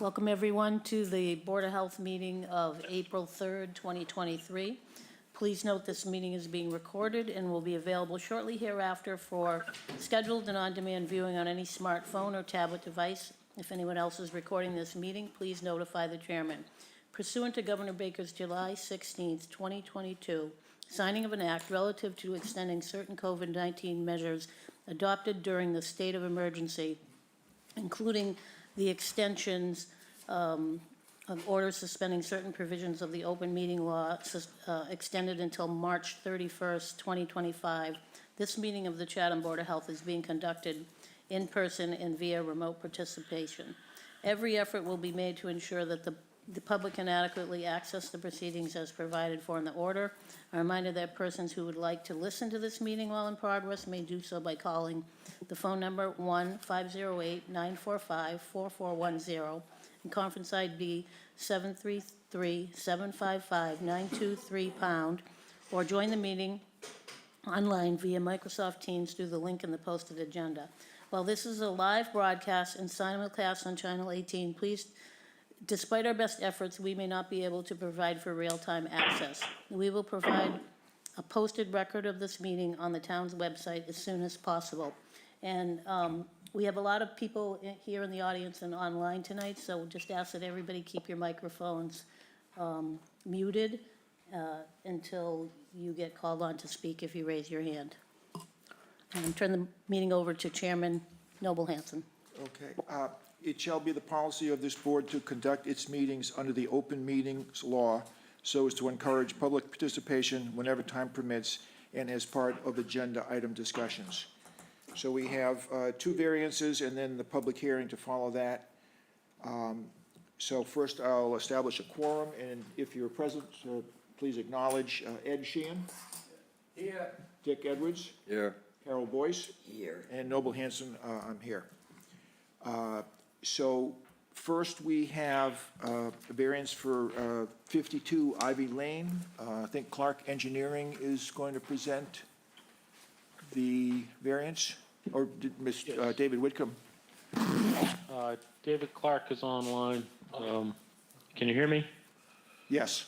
Welcome, everyone, to the Board of Health meeting of April 3rd, 2023. Please note this meeting is being recorded and will be available shortly hereafter for scheduled and on-demand viewing on any smartphone or tablet device. If anyone else is recording this meeting, please notify the chairman. Pursuant to Governor Baker's July 16th, 2022, signing of an act relative to extending certain COVID-19 measures adopted during the state of emergency, including the extensions of orders suspending certain provisions of the open meeting law extended until March 31st, 2025. This meeting of the Chatham Board of Health is being conducted in person and via remote participation. Every effort will be made to ensure that the public can adequately access the proceedings as provided for in the order. A reminder that persons who would like to listen to this meeting while in progress may do so by calling the phone number 1-508-945-4410 and conference ID 733-755-923#, or join the meeting online via Microsoft Teams through the link in the posted agenda. While this is a live broadcast and simulcast on Channel 18, despite our best efforts, we may not be able to provide for real-time access. We will provide a posted record of this meeting on the town's website as soon as possible. And we have a lot of people here in the audience and online tonight, so we'll just ask that everybody keep your microphones muted until you get called on to speak if you raise your hand. And turn the meeting over to Chairman Noble Hanson. Okay. It shall be the policy of this board to conduct its meetings under the open meetings law so as to encourage public participation whenever time permits and as part of agenda item discussions. So we have two variances and then the public hearing to follow that. So first I'll establish a quorum, and if you're present, please acknowledge Ed Sheehan. Here. Dick Edwards. Here. Carol Boyce. Here. And Noble Hanson, I'm here. So first we have a variance for 52 Ivy Lane. I think Clark Engineering is going to present the variance, or did David Whitcomb? David Clark is online. Can you hear me? Yes.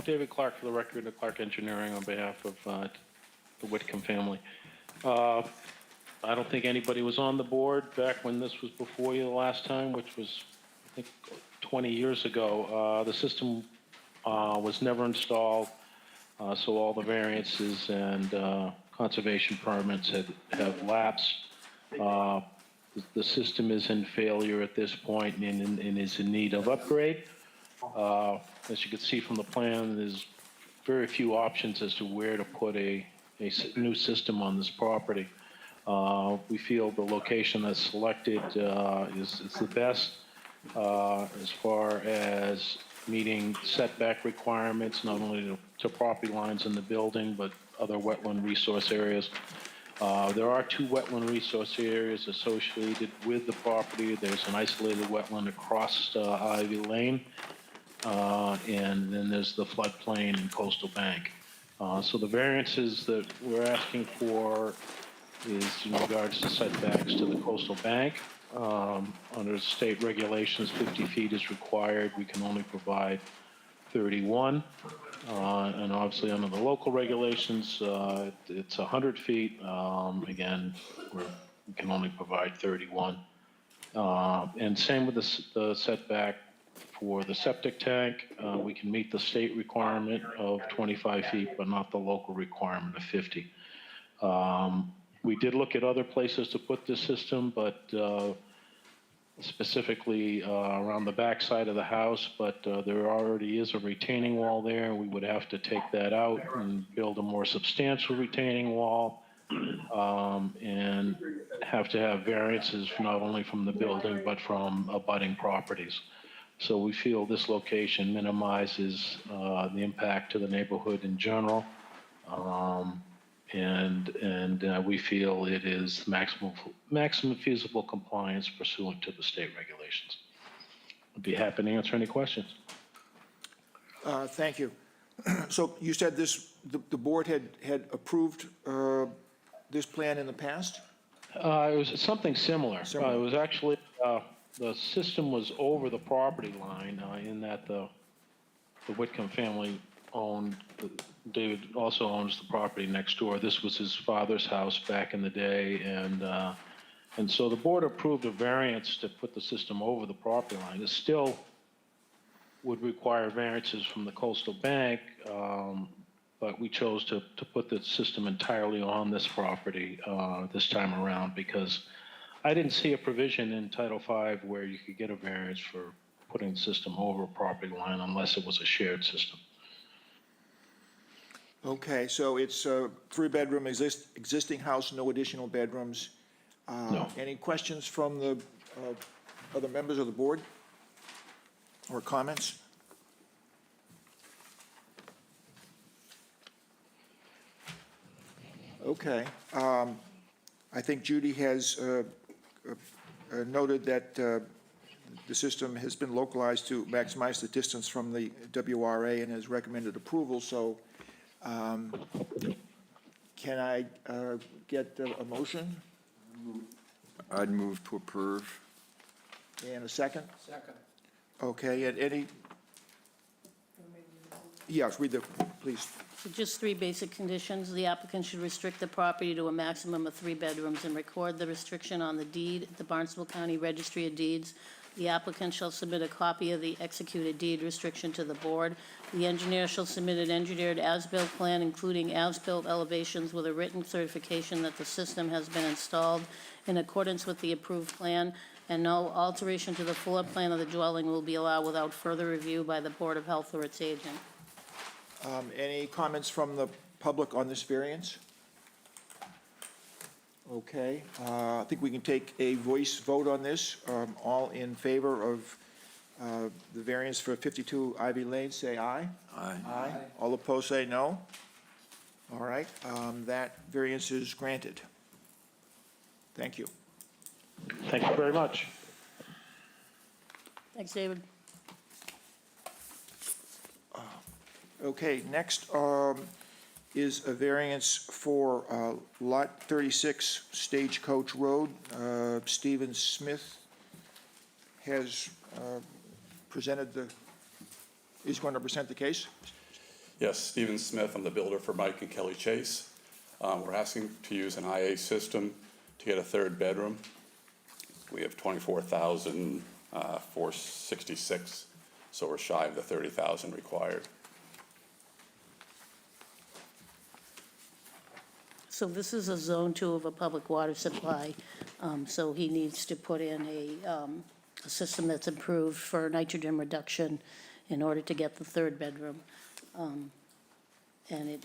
David Clark, for the record, of Clark Engineering on behalf of the Whitcomb family. I don't think anybody was on the board back when this was before you the last time, which was, I think, 20 years ago. The system was never installed, so all the variances and conservation permits have lapsed. The system is in failure at this point and is in need of upgrade. As you can see from the plan, there's very few options as to where to put a new system on this property. We feel the location that's selected is the best as far as meeting setback requirements, not only to property lines in the building, but other wetland resource areas. There are two wetland resource areas associated with the property. There's an isolated wetland across Ivy Lane, and then there's the floodplain and coastal bank. So the variances that we're asking for is in regards to setbacks to the coastal bank. Under state regulations, 50 feet is required. We can only provide 31. And obviously under the local regulations, it's 100 feet. Again, we can only provide 31. And same with the setback for the septic tank. We can meet the state requirement of 25 feet, but not the local requirement of 50. We did look at other places to put this system, but specifically around the back side of the house, but there already is a retaining wall there. We would have to take that out and build a more substantial retaining wall, and have to have variances not only from the building, but from abutting properties. So we feel this location minimizes the impact to the neighborhood in general. And we feel it is maximum feasible compliance pursuant to the state regulations. I'd be happy to answer any questions. Thank you. So you said the board had approved this plan in the past? It was something similar. Similar. It was actually, the system was over the property line, in that the Whitcomb family owned, David also owns the property next door. This was his father's house back in the day, and so the board approved a variance to put the system over the property line. It still would require variances from the coastal bank, but we chose to put the system entirely on this property this time around because I didn't see a provision in Title V where you could get a variance for putting the system over a property line unless it was a shared system. Okay, so it's a three-bedroom existing house, no additional bedrooms. No. Any questions from the other members of the board or comments? Okay. I think Judy has noted that the system has been localized to maximize the distance from the WRA and has recommended approval, so can I get a motion I'd move to approve. and a second? Second. Okay, and any? Yes, read the, please. So just three basic conditions. The applicant should restrict the property to a maximum of 3 bedrooms and record the restriction on the deed at the Barnstable County Registry of Deeds. The applicant shall submit a copy of the executed deed restriction to the board. The engineer shall submit an engineered as-built plan, including as-built elevations with a written certification that the system has been installed in accordance with the approved plan, and no alteration to the floor plan of the dwelling will be allowed without further review by the Board of Health or its agent. Any comments from the public on this variance? Okay, I think we can take a voice vote on this. All in favor of the variance for 52 Ivy Lane, say aye. Aye. Aye. All opposed, say no. All right, that variance is granted. Thank you. Thank you very much. Thanks, David. Okay, next is a variance for Lot 36 Stagecoach Road. Stephen Smith has presented is going to present the case. Yes, Stephen Smith, I'm the builder for Mike and Kelly Chase. We're asking to use an IA system to get a third bedroom. We have 24,466, so we're shy of the 30,000 required. So this is a Zone 2 of a public water supply, so he needs to put in a system that's approved for nitrogen reduction in order to get the third bedroom. And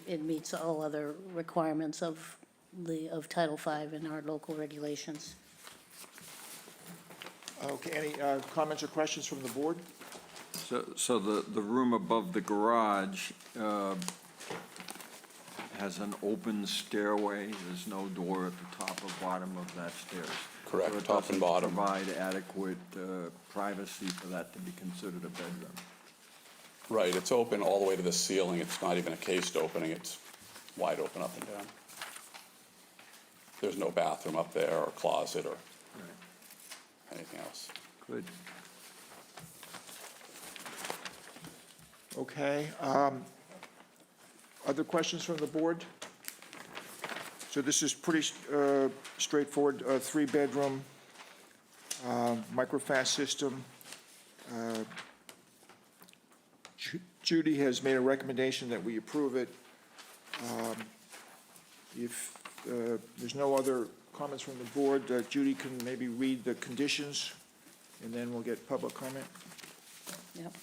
it meets all other requirements of Title V and our local regulations. Okay, any comments or questions from the board? So the room above the garage has an open stairway. There's no door at the top or bottom of that stairs. Correct, So it top and bottom. doesn't provide adequate privacy for that to be considered a bedroom. Right, it's open all the way to the ceiling. It's not even a cased opening. It's wide open up and down. There's no bathroom up there or closet or anything else. Good. Okay. Other questions from the board? So this is pretty straightforward, 3-bedroom microfast system. Judy has made a recommendation that we approve it. If there's no other comments from the board, Judy can maybe read the conditions, and then we'll get public comment. Yep,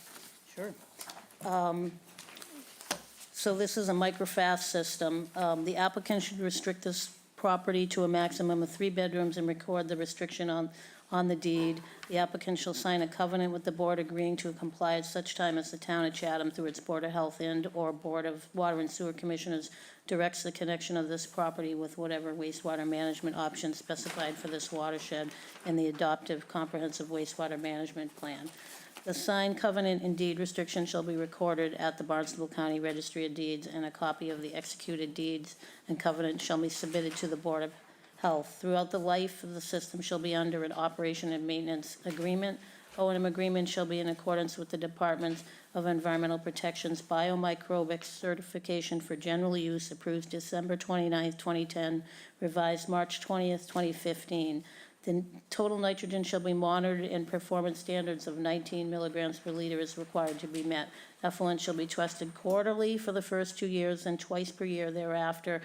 sure. So this is a microfast system. The applicant should restrict this property to a maximum of 3 bedrooms and record the restriction on the deed. The applicant shall sign a covenant with the board agreeing to comply at such time as the town of Chatham, through its Board of Health and/or Board of Water and Sewer Commissioners, directs the connection of this property with whatever wastewater management options specified for this watershed in the adoptive comprehensive wastewater management plan. The signed covenant and deed restriction shall be recorded at the Barnstable County Registry of Deeds, and a copy of the executed deeds and covenant shall be submitted to the Board of Health. Throughout the life of the system shall be under an operation and maintenance agreement. O&M agreement shall be in accordance with the Department of Environmental Protection's biomicrobic certification for general use approved December 29th, 2010, revised March 20th, 2015. The total nitrogen shall be monitored and performance standards of 19 milligrams per liter is required to be met. Effluent shall be tested quarterly for the first 2 years and twice per year thereafter,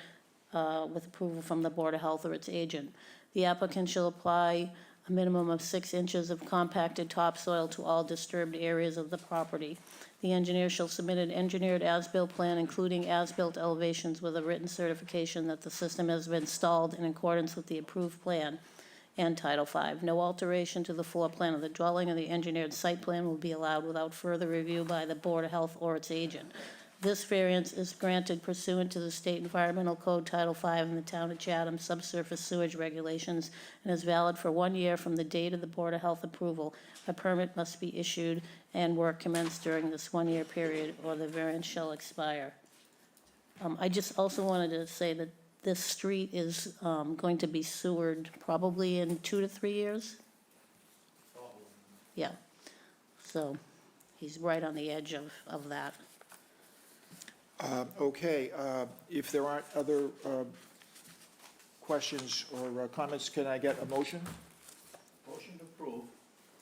with approval from the Board of Health or its agent. The applicant shall apply a minimum of 6 inches of compacted topsoil to all disturbed areas of the property. The engineer shall submit an engineered as-built plan, including as-built elevations with a written certification that the system has been installed in accordance with the approved plan and Title V. No alteration to the floor plan of the dwelling or the engineered site plan will be allowed without further review by the Board of Health or its agent. This variance is granted pursuant to the State Environmental Code Title V and the Town of Chatham Subsurface Sewage Regulations and is valid for 1 year from the date of the Board of Health approval. A permit must be issued and work commenced during this 1-year period or the variance shall expire. I just also wanted to say that this street is going to be sewered probably in 2 to 3 years. Yeah, so he's right on the edge of that. Okay, if there aren't other questions or comments, can I get a motion? Motion to approve.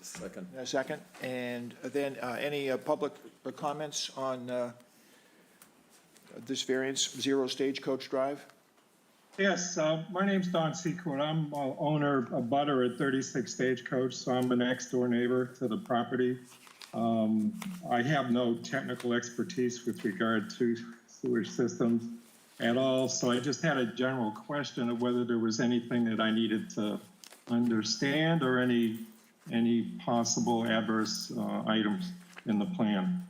Second. A second, and then any public comments on this variance, 0 Stagecoach Drive? Yes, my name's Don Secord. I'm owner of Butter at 36 Stagecoach, so I'm a next-door neighbor to the property. I have no technical expertise with regard to sewage systems at all, so I just had a general question of whether there was anything that I needed to understand or any possible adverse items in the plan.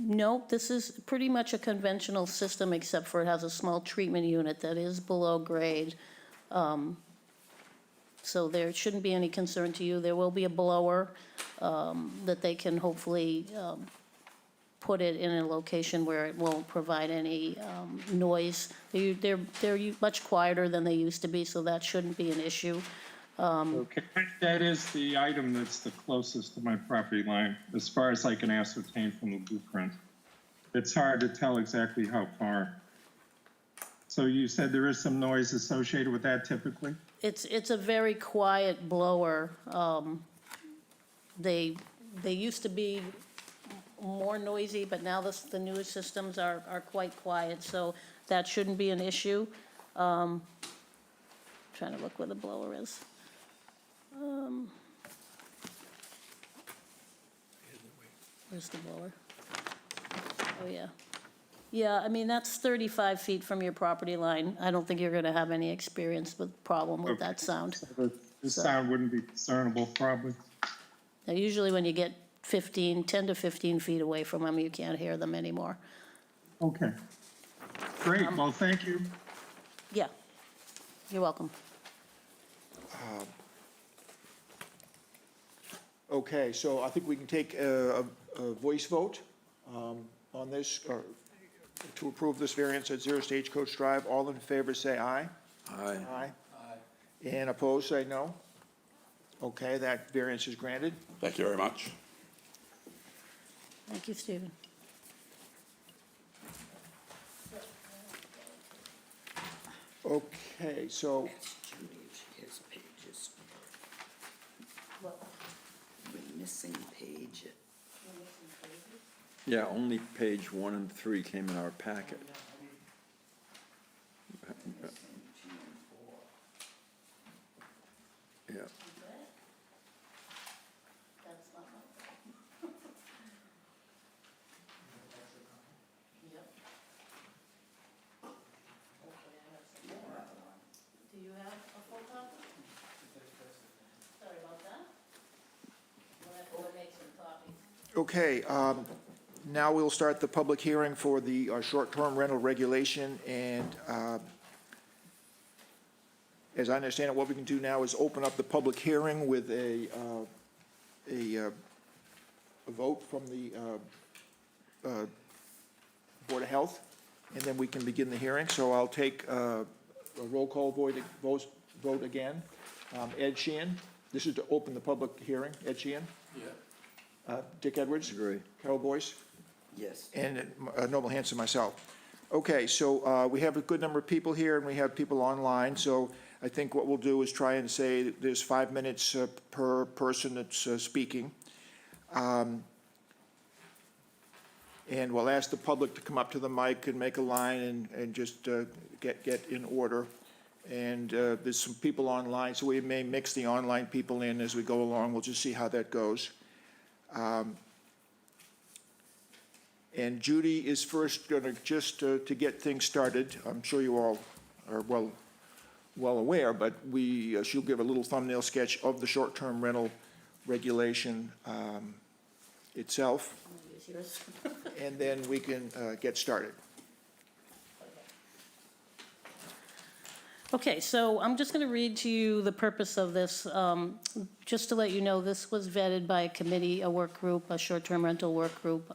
No, this is pretty much a conventional system, except for it has a small treatment unit that is below grade. So there shouldn't be any concern to you. There will be a blower that they can hopefully put it in a location where it won't provide any noise. They're much quieter than they used to be, so that shouldn't be an issue. Okay, that is the item that's the closest to my property line, as far as I can ascertain from the blueprint. It's hard to tell exactly how far. So you said there is some noise associated with that typically? It's a very quiet blower. They used to be more noisy, but now the newer systems are quite quiet, so that shouldn't be an issue. Trying to look where the blower is. Where's the blower? Oh, yeah. Yeah, I mean, that's 35 feet from your property line. I don't think you're gonna have any experience with problem with that sound. The sound wouldn't be discernible probably. Now, usually when you get 10 to 15 feet away from them, you can't hear them anymore. Okay. Great, well, thank you. Yeah, you're welcome. Okay, so I think we can take a voice vote on this, or to approve this variance at 0 Stagecoach Drive. All in favor, say aye. Aye. Aye. And opposed, say no. Okay, that variance is granted. Thank you very much. Thank you, Stephen. Okay, so Here's pages. We're missing page. Yeah, only page 1 and 3 came in our packet. Yeah. Do you have a full copy? Sorry about that. We'll have to make some copies. okay, now we'll start the public hearing for the short-term rental regulation, and as I understand it, what we can do now is open up the public hearing with a vote from the Board of Health. and then we can begin the hearing. So I'll take a roll call vote again. Ed Sheehan, this is to open the public hearing. Ed Sheehan? Yeah. Dick Edwards? Agree. Carol Boyce? Yes. And Noble Hanson, myself. Okay, so we have a good number of people here, and we have people online, so I think what we'll do is try and say that there's 5 minutes per person that's speaking. And we'll ask the public to come up to the mic and make a line and just get in order. And there's some people online, so we may mix the online people in as we go along. We'll just see how that goes. And Judy is first going to, just to get things started, I'm sure you all are well aware, but she'll give a little thumbnail sketch of the short-term rental regulation itself, Use yours. and then we can get started. Okay, so I'm just going to read to you the purpose of this. Just to let you know, this was vetted by a committee, a work group, a short-term rental work group,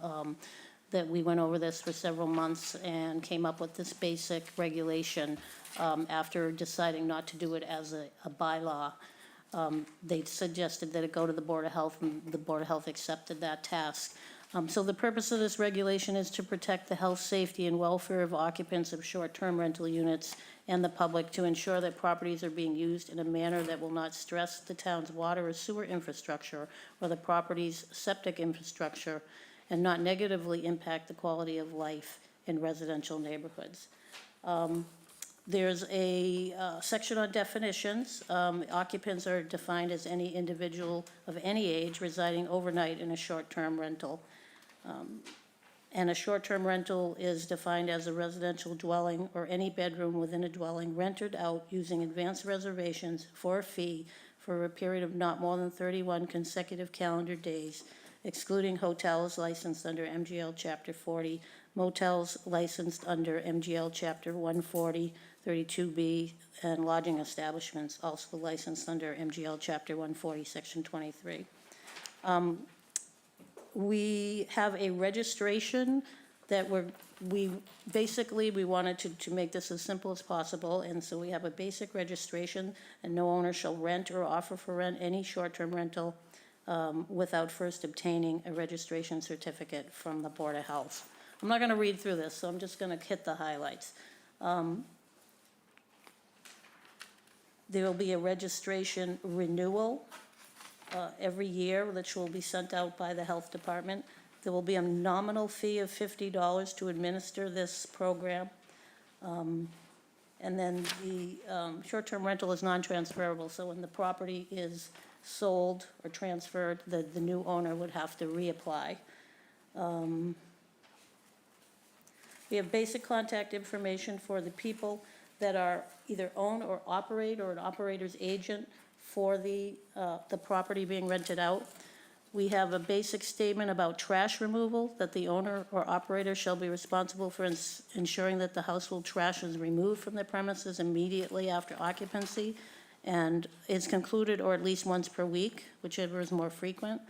that we went over this for several months and came up with this basic regulation after deciding not to do it as a bylaw. They suggested that it go to the Board of Health, and the Board of Health accepted that task. So the purpose of this regulation is to protect the health, safety, and welfare of occupants of short-term rental units and the public, to ensure that properties are being used in a manner that will not stress the town's water or sewer infrastructure or the property's septic infrastructure, and not negatively impact the quality of life in residential neighborhoods. There's a section on definitions. Occupants are defined as any individual of any age residing overnight in a short-term rental. And a short-term rental is defined as a residential dwelling or any bedroom within a dwelling rented out using advanced reservations for a fee for a period of not more than 31 consecutive calendar days, excluding hotels licensed under MGL Chapter 40, motels licensed under MGL Chapter 140, 32B, and lodging establishments also licensed under MGL Chapter 140, Section 23. We have a registration that we wanted to make this as simple as possible, and so we have a basic registration, and no owner shall rent or offer for rent any short-term rental without first obtaining a registration certificate from the Board of Health. I'm not going to read through this, so I'm just going to hit the highlights. There will be a registration renewal every year, which will be sent out by the Health Department. There will be a nominal fee of $50 to administer this program. And then the short-term rental is non-transferable, so when the property is sold or transferred, the new owner would have to reapply. We have basic contact information for the people that are either own or operate or an operator's agent for the property being rented out. We have a basic statement about trash removal, that the owner or operator shall be responsible for ensuring that the household trash is removed from the premises immediately after occupancy and is concluded or at least once per week, whichever is more frequent.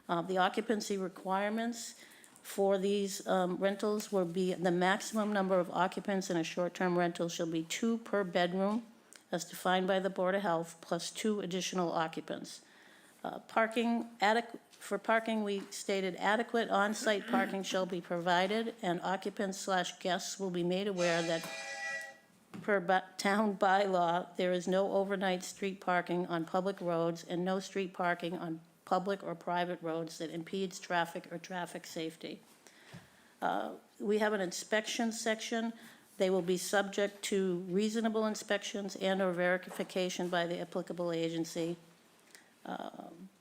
The occupancy requirements for these rentals will be the maximum number of occupants in a short-term rental shall be 2 per bedroom, as defined by the Board of Health, plus 2 additional occupants. For parking, we stated adequate on-site parking shall be provided, and occupants/guests will be made aware that per town bylaw, there is no overnight street parking on public roads and no street parking on public or private roads that impedes traffic or traffic safety. We have an inspection section. They will be subject to reasonable inspections and/or verification by the applicable agency.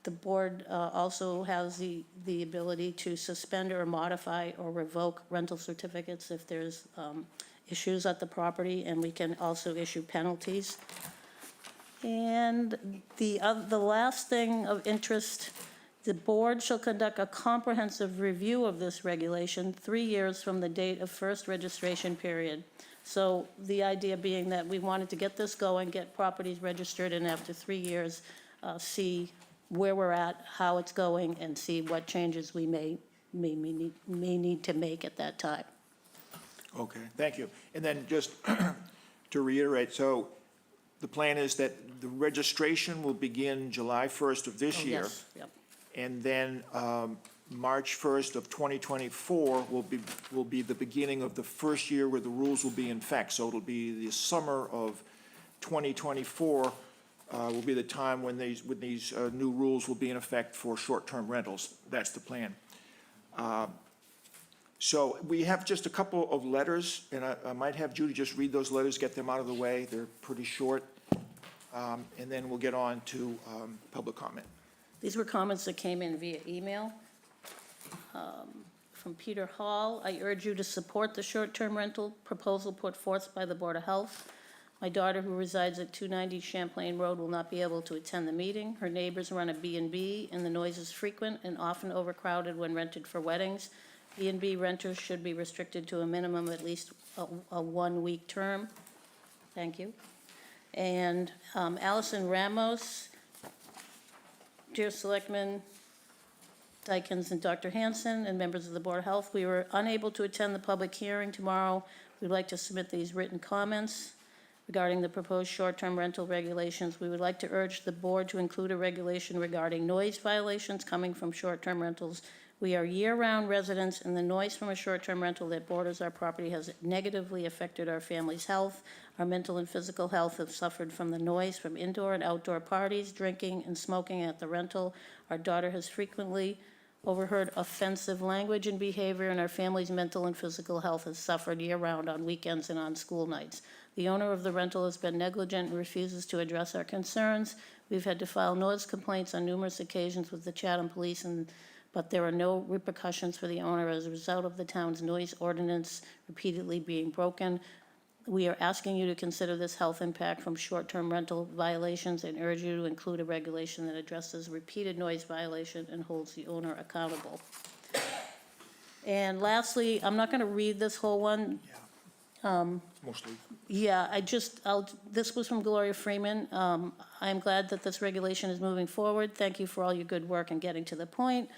The board also has the ability to suspend or modify or revoke rental certificates if there's issues at the property, and we can also issue penalties. And the last thing of interest, the board shall conduct a comprehensive review of this regulation 3 years from the date of first registration period. So the idea being that we wanted to get this going, get properties registered, and after 3 years, see where we're at, how it's going, and see what changes we may need to make at that time. Okay, thank you. And then just to reiterate, so the plan is that the registration will begin July 1st of this Oh, year. yes, yep. And then March 1st of 2024 will be the beginning of the first year where the rules will be in effect. So it'll be the summer of 2024 will be the time when these new rules will be in effect for short-term rentals. That's the plan. So we have just a couple of letters, and I might have Judy just read those letters, get them out of the way. They're pretty short. And then we'll get on to public comment. These were comments that came in via email. From Peter Hall, I urge you to support the short-term rental proposal put forth by the Board of Health. My daughter, who resides at 290 Champlain Road, will not be able to attend the meeting. Her neighbors run a B&B, and the noise is frequent and often overcrowded when rented for weddings. B&B renters should be restricted to a minimum of at least a one-week term. Thank you. And Allison Ramos, dear Selectmen Dykens and Dr. Hanson and members of the Board of Health, we were unable to attend the public hearing tomorrow. We'd like to submit these written comments regarding the proposed short-term rental regulations. We would like to urge the board to include a regulation regarding noise violations coming from short-term rentals. We are year-round residents, and the noise from a short-term rental that borders our property has negatively affected our family's health. Our mental and physical health have suffered from the noise from indoor and outdoor parties, drinking, and smoking at the rental. Our daughter has frequently overheard offensive language and behavior, and our family's mental and physical health has suffered year-round on weekends and on school nights. The owner of the rental has been negligent and refuses to address our concerns. We've had to file noise complaints on numerous occasions with the Chatham Police, but there are no repercussions for the owner as a result of the town's noise ordinance repeatedly being broken. We are asking you to consider this health impact from short-term rental violations and urge you to include a regulation that addresses repeated noise violation and holds the owner accountable. And lastly, I'm not going to read this whole one. Mostly. Yeah, this was from Gloria Freeman. I'm glad that this regulation is moving forward. Thank you for all your good work in getting to the point.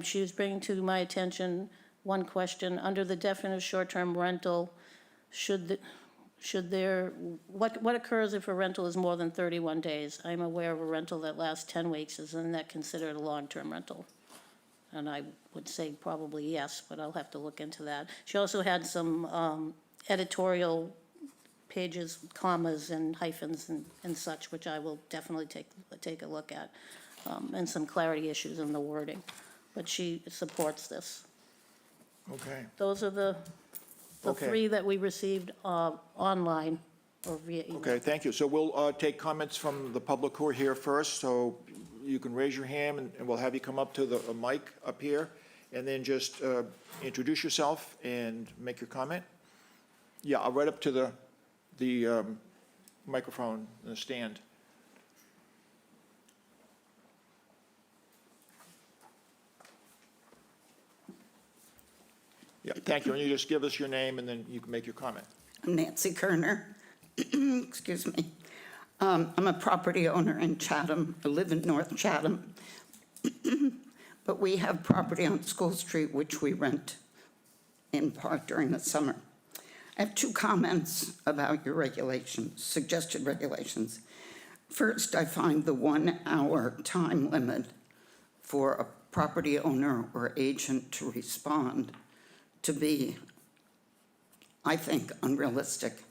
She was bringing to my attention one question. Under the definition of short-term rental, what occurs if a rental is more than 31 days? I'm aware of a rental that lasts 10 weeks. Isn't that considered a long-term rental? And I would say probably yes, but I'll have to look into that. She also had some editorial pages, commas and hyphens and such, which I will definitely take a look at, and some clarity issues in the wording. But she supports this. Okay. Those are the Okay. three that we received online or via email. Okay, thank you. So we'll take comments from the public who are here first. So you can raise your hand, and we'll have you come up to the mic up here, and then just introduce yourself and make your comment. Yeah, I'll right up to the microphone, the stand. Yeah, thank you. And you just give us your name, and then you can make your comment. I'm Nancy Kerner. Excuse me. I'm a property owner in Chatham. I live in North Chatham. But we have property on School Street, which we rent in part during the summer. I have two comments about your regulations, suggested regulations. First, I find the 1 hour time limit for a property owner or agent to respond to be, I think, unrealistic.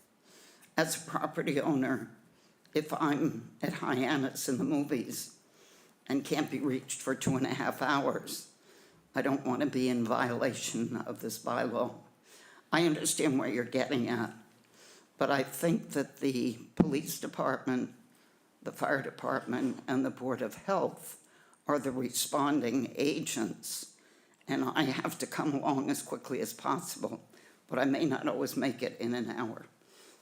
As a property owner, if I'm at Hyannis in the movies and can't be reached for 2.5 hours, I don't want to be in violation of this bylaw. I understand where you're getting at, but I think that the police department, the fire department, and the Board of Health are the responding agents, and I have to come along as quickly as possible, but I may not always make it in an hour.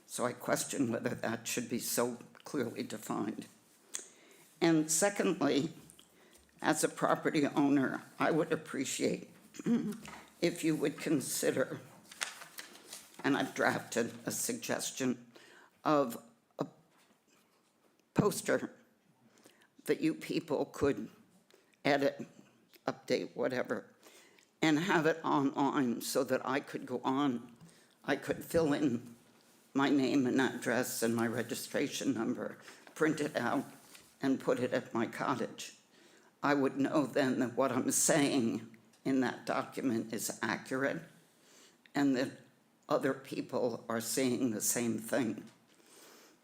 So I question whether that should be so clearly defined. And secondly, as a property owner, I would appreciate if you would consider, and I've drafted a suggestion of a poster that you people could edit, update, whatever, and have it online so that I could go on, I could fill in my name and address and my registration number, print it out, and put it at my cottage. I would know then that what I'm saying in that document is accurate and that other people are seeing the same thing.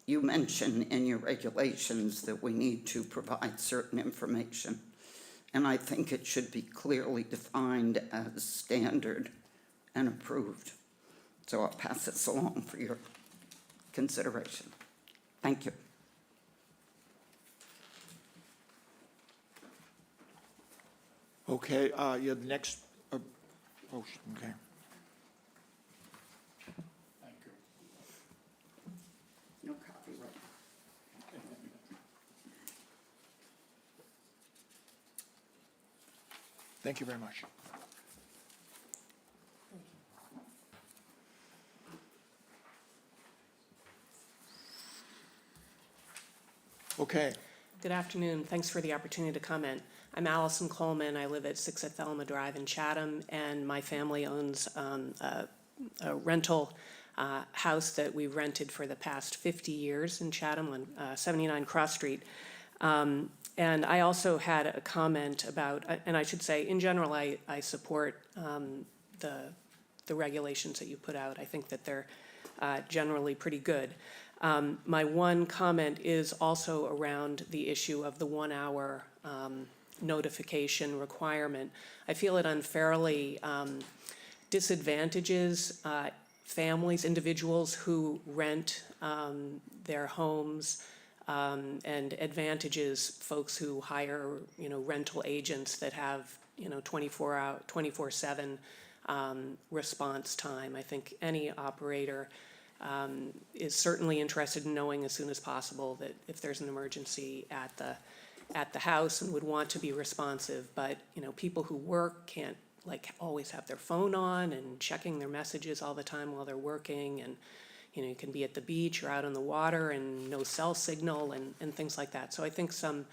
You mention in your regulations that we need to provide certain information, and I think it should be clearly defined as standard and approved. So I'll pass this along for your consideration. Thank you. Okay, yeah, the next, okay. No copyright. Thank you very much. Okay, Good afternoon. Thanks for the opportunity to comment. I'm Allison Coleman. I live at 6 Thelma Drive in Chatham, and my family owns a rental house that we've rented for the past 50 years in Chatham on 79 Cross Street. And I also had a comment about, and I should say, in general, I support the regulations that you put out. I think that they're generally pretty good. My one comment is also around the issue of the 1 hour notification requirement. I feel it unfairly disadvantages families, individuals who rent their homes, and advantages folks who hire, rental agents that have, 24/7 response time. I think any operator is certainly interested in knowing as soon as possible that if there's an emergency at the house and would want to be responsive. But, people who work can't always have their phone on and checking their messages all the time while they're working. And, you can be at the beach or out on the water and no cell signal and things like that. So I think some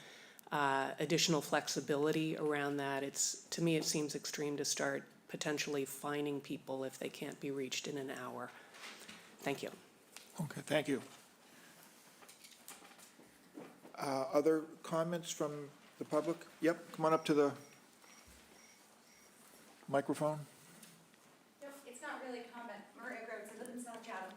additional flexibility around that. To me, it seems extreme to start potentially fining people if they can't be reached in an hour. Thank you. okay, thank you. Other comments from the public? Yep, come on up to the microphone. Nope, it's not really a comment. Maria Groves, I live in South Chatham.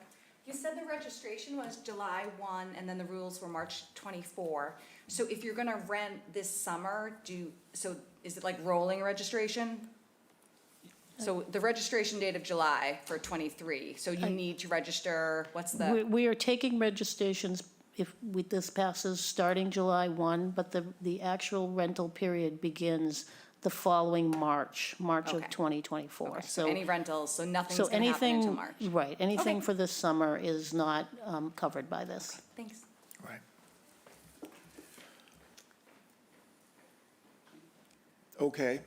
You said the registration was July 1 and then the rules were March 24. So if you're gonna rent this summer, is it like rolling registration? So the registration date of July for 23, so you need to register, what's the? We are taking registrations if this passes, starting July 1, but the actual rental period begins the following March of Okay. 2024. Okay, so any rentals, so nothing's So gonna happen until anything, March? right, anything Okay. for this summer is not covered by this. Thanks. Right. Okay,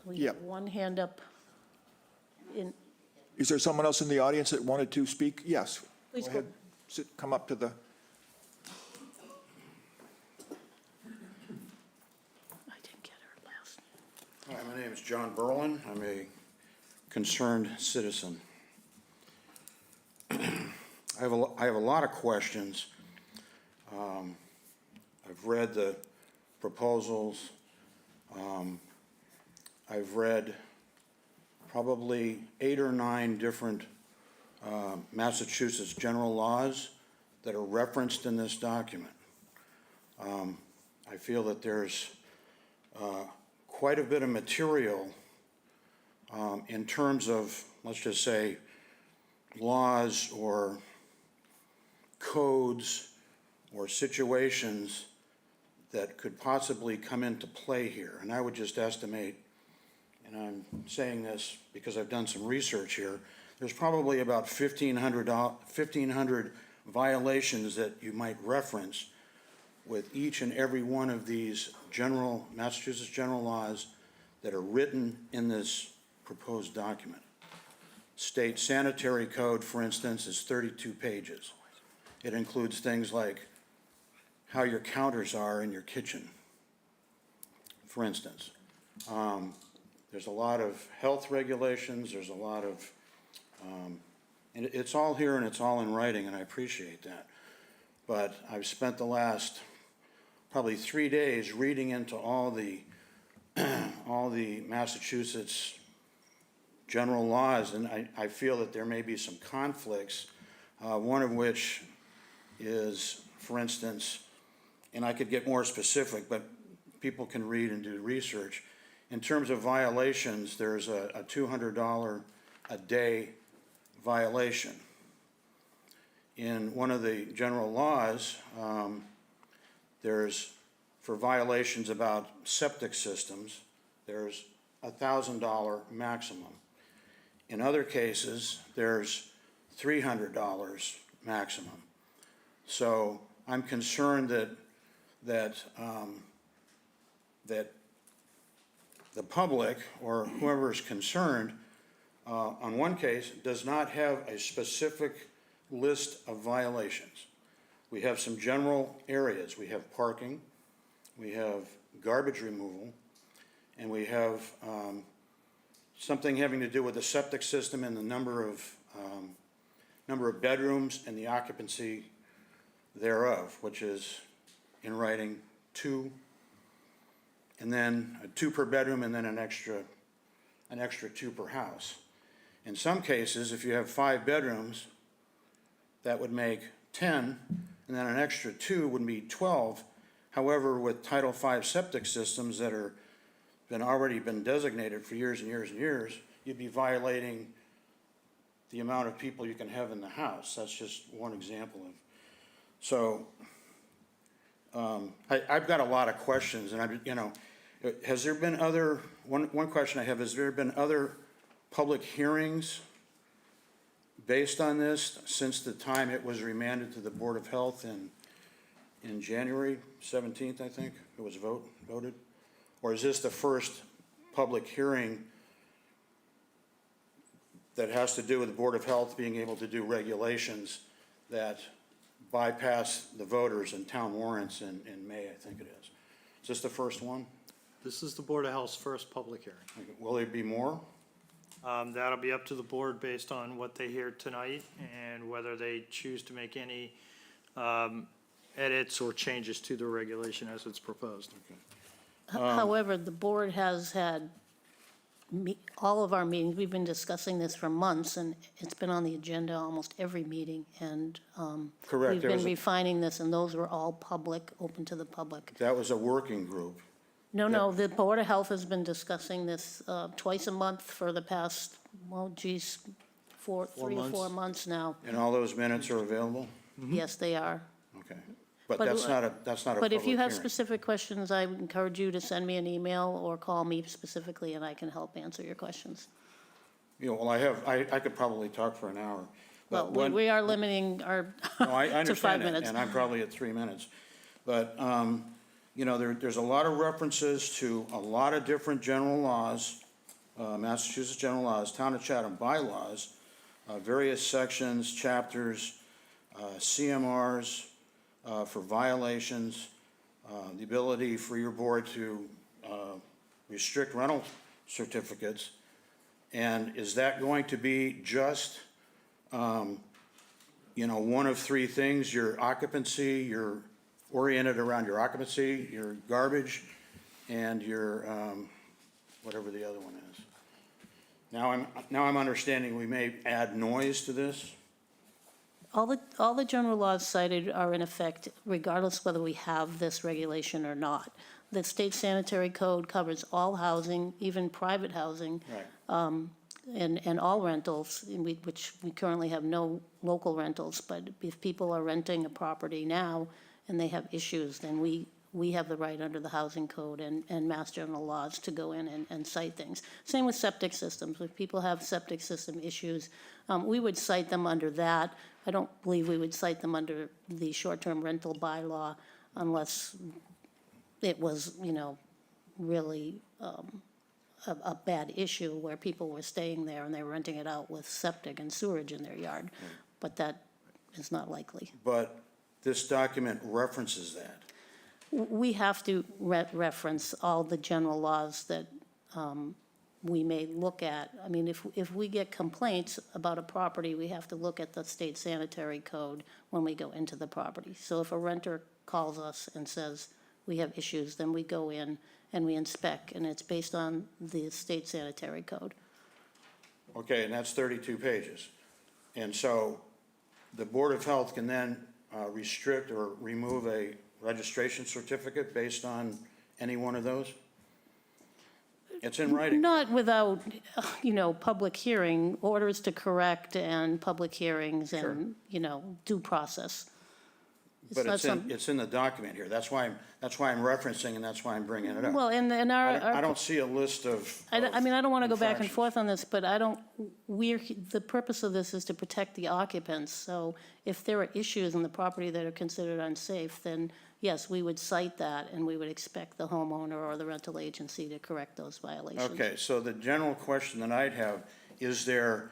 We Yep. have one hand up in, is there someone else in the audience that wanted to speak? Yes. Please go. ahead. Come up to the, I didn't get her last. Hi, my name is John Berlin. I'm a concerned citizen. I have a lot of questions. I've read the proposals. I've read probably 8 or 9 different Massachusetts general laws that are referenced in this document. I feel that there's quite a bit of material in terms of, let's just say, laws or codes or situations that could possibly come into play here. And I would just estimate, and I'm saying this because I've done some research here, there's probably about 1,500 violations that you might reference with each and every one of these Massachusetts general laws that are written in this proposed document. State sanitary code, for instance, is 32 pages. It includes things like how your counters are in your kitchen, for instance. There's a lot of health regulations, there's a lot of, and it's all here and it's all in writing, and I appreciate that. But I've spent the last probably 3 days reading into all the Massachusetts general laws, and I feel that there may be some conflicts, one of which is, for instance, and I could get more specific, but people can read and do research. In terms of violations, there's a $200 a day violation. In one of the general laws, there's, for violations about septic systems, there's a $1,000 maximum. In other cases, there's $300 maximum. So I'm concerned that the public or whoever is concerned, on one case, does not have a specific list of violations. We have some general areas. We have parking, we have garbage removal, and we have something having to do with the septic system and the number of bedrooms and the occupancy thereof, which is in writing 2, and then 2 per bedroom, and then an extra 2 per house. In some cases, if you have 5 bedrooms, that would make 10, and then an extra 2 would be 12. However, with Title V septic systems that are already been designated for years and years and years, you'd be violating the amount of people you can have in the house. That's just one example of. So I've got a lot of questions, and has there been other, one question I have, has there been other public hearings based on this since the time it was remanded to the Board of Health in January 17th, I think, it was voted? Or is this the first public hearing that has to do with the Board of Health being able to do regulations that bypass the voters in town warrants in May, I think it is? Is this the first one? This is the Board of Health's first public hearing. Okay. Will there be more? That'll be up to the board based on what they hear tonight and whether they choose to make any edits or changes to the regulation as it's proposed. However, the board has had all of our meetings, we've been discussing this for months, and it's been on the agenda almost every meeting, and Correct. we've been refining this, and those were all public, open to the public. That was a working group. No, the Board of Health has been discussing this twice a month for the past, well, geez, 3 or 4 months now. And all those minutes are available? Yes, they are. Okay. But But- that's not a But if you have public hearing. specific questions, I would encourage you to send me an email or call me specifically, and I can help answer your questions. Well, I could probably talk for an hour. Well, But when- we are limiting our, No, I to 5 understand that, minutes. and I'm probably at 3 minutes. But, there's a lot of references to a lot of different general laws, Massachusetts general laws, Town of Chatham bylaws, various sections, chapters, CMRs for violations, the ability for your board to restrict rental certificates. And is that going to be just, one of 3 things, your occupancy, you're oriented around your occupancy, your garbage, and your, whatever the other one is. Now I'm understanding we may add noise to this. All the general laws cited are in effect regardless whether we have this regulation or not. The state sanitary code covers all housing, even private housing. Right. And all rentals, which we currently have no local rentals, but if people are renting a property now and they have issues, then we have the right under the housing code and mass general laws to go in and cite things. Same with septic systems. If people have septic system issues, we would cite them under that. I don't believe we would cite them under the short-term rental bylaw unless it was, really a bad issue where people were staying there and they were renting it out with septic and sewage in their yard. But that is not likely. But this document references that. We have to reference all the general laws that we may look at, I mean, if we get complaints about a property, we have to look at the state sanitary code when we go into the property. So if a renter calls us and says we have issues, then we go in and we inspect, and it's based on the state sanitary code. Okay, and that's 32 pages. And so the Board of Health can then restrict or remove a registration certificate based on any one of those? It's in writing. Not without, public hearing, orders to correct and public hearings and, due process. But not it's in the document here. That's why I'm referencing, and that's why I'm bringing it up. Well, and I don't see a list of. I don't want to go back and infractions. forth on this, but the purpose of this is to protect the occupants. So if there are issues in the property that are considered unsafe, then yes, we would cite that and we would expect the homeowner or the rental agency to correct those violations. Okay, so the general question that I'd have, is there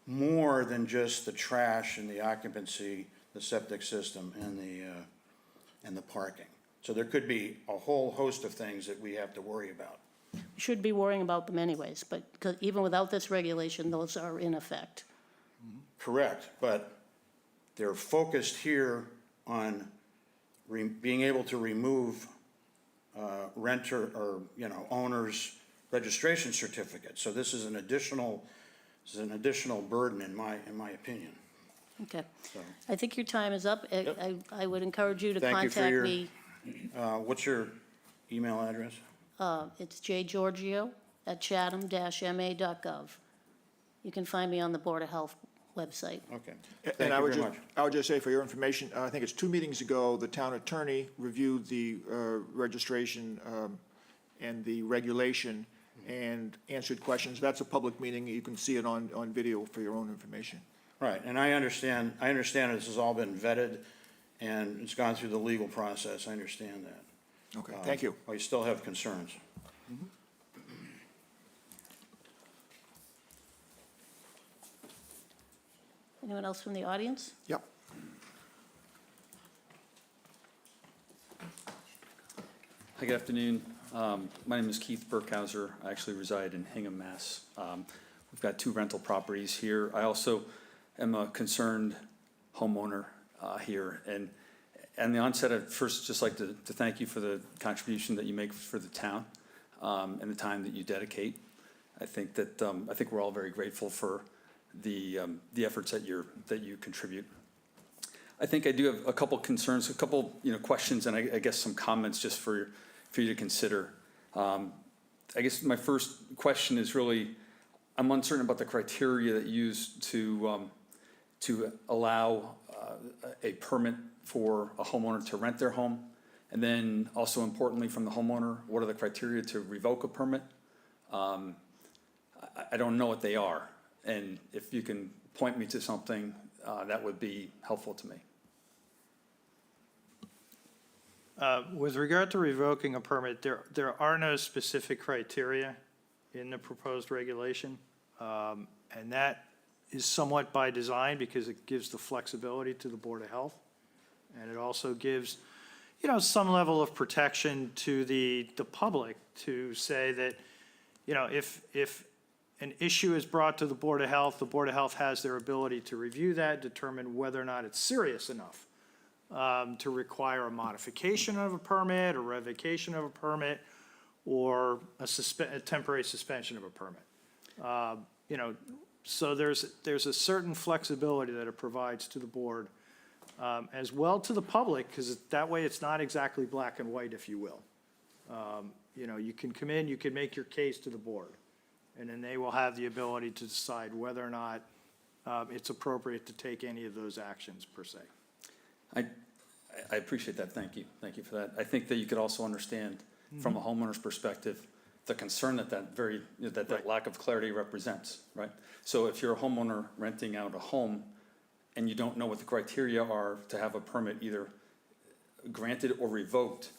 more than just the trash and the occupancy, the septic system and the parking? So there could be a whole host of things that we have to worry about. We should be worrying about them anyways, but 'cause even without this regulation, those are in effect. Correct, but they're focused here on being able to remove renter or, owner's registration certificate. So this is an additional burden in my opinion. Okay. So, I think your time is up. I would encourage you to Thank you for contact your- me. what's your email address? It's jgiorgio@chatham-ma.gov. You can find me on the Board of Health website. Okay. And Thank I you would very just, much. I would just say for your information, I think it's 2 meetings ago, the town attorney reviewed the registration and the regulation and answered questions. That's a public meeting. You can see it on video for your own information. Right, and I understand this has all been vetted and it's gone through the legal process. I understand that. Okay, thank you. Well, you still have concerns. Anyone else from the audience? Yep. Hi, good afternoon. My name is Keith Burkhauser. I actually reside in Hingham, Mass. We've got 2 rental properties here. I also am a concerned homeowner here. And at the onset, I'd first just like to thank you for the contribution that you make for the town and the time that you dedicate. I think we're all very grateful for the efforts that you contribute. I think I do have a couple concerns, a couple questions, and I guess some comments just for you to consider. I guess my first question is really, I'm uncertain about the criteria that you use to allow a permit for a homeowner to rent their home, and then also importantly from the homeowner, what are the criteria to revoke a permit? I don't know what they are, and if you can point me to something, that would be helpful to me. With regard to revoking a permit, there are no specific criteria in the proposed regulation. And that is somewhat by design because it gives the flexibility to the Board of Health. And it also gives, some level of protection to the public to say that, if an issue is brought to the Board of Health has their ability to review that, determine whether or not it's serious enough to require a modification of a permit, or revocation of a permit, or a temporary suspension of a permit. So there's a certain flexibility that it provides to the board, as well to the public, because that way it's not exactly black and white, if you will. You can come in, you can make your case to the board, and then they will have the ability to decide whether or not it's appropriate to take any of those actions per se. I appreciate that. Thank you. Thank you for that. I think that you could also understand from a homeowner's perspective the concern that lack of clarity represents, right? So if you're a homeowner renting out a home and you don't know what the criteria are to have a permit either granted or revoked,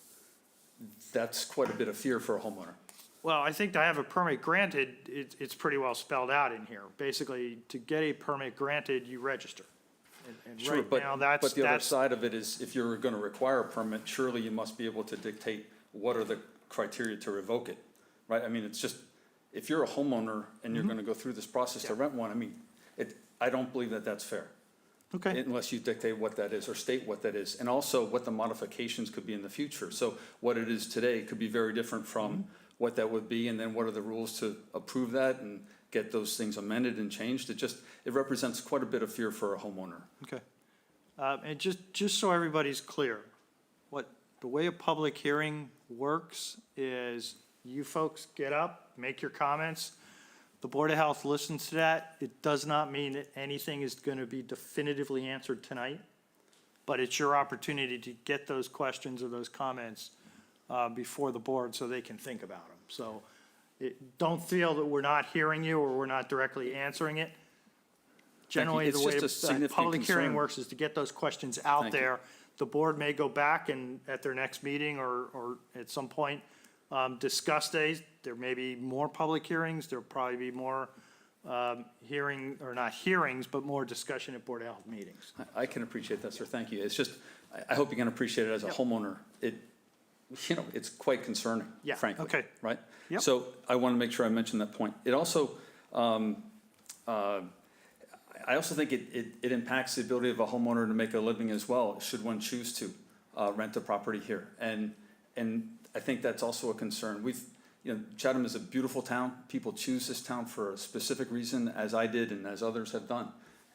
that's quite a bit of fear for a homeowner. Well, I think to have a permit granted, it's pretty well spelled out in here. Basically, to get a permit granted, you register. And Sure, right but now, the other side of it is if you're going to require a permit, surely you must be able to dictate what are the criteria to revoke it, right? I mean, it's just, if you're a homeowner and you're gonna go through this process to rent one, I mean, I don't believe that that's fair. Okay. Unless you dictate what that is or state what that is, and also what the modifications could be in the future. So what it is today could be very different from what that would be, and then what are the rules to approve that and get those things amended and changed. It represents quite a bit of fear for a homeowner. Okay. And just so everybody's clear, the way a public hearing works is you folks get up, make your comments. The Board of Health listens to that. It does not mean that anything is going to be definitively answered tonight, but it's your opportunity to get those questions or those comments before the board so they can think about them. So don't feel that we're not hearing you or we're not directly answering it. Generally, It's the way just a a significant public hearing concern. works is to get those questions out Thank you. there. The board may go back and at their next meeting or at some point discuss days. There may be more public hearings. There'll probably be more hearing, or not hearings, but more discussion at Board of Health meetings. I can appreciate that, sir, thank you. It's just, I hope you can appreciate it as a homeowner. It's quite concerning, Yeah, frankly. okay. Right? Yep. So I want to make sure I mention that point. It also, I also think it impacts the ability of a homeowner to make a living as well, should one choose to rent a property here. And I think that's also a concern. Chatham is a beautiful town. People choose this town for a specific reason, as I did and as others have done.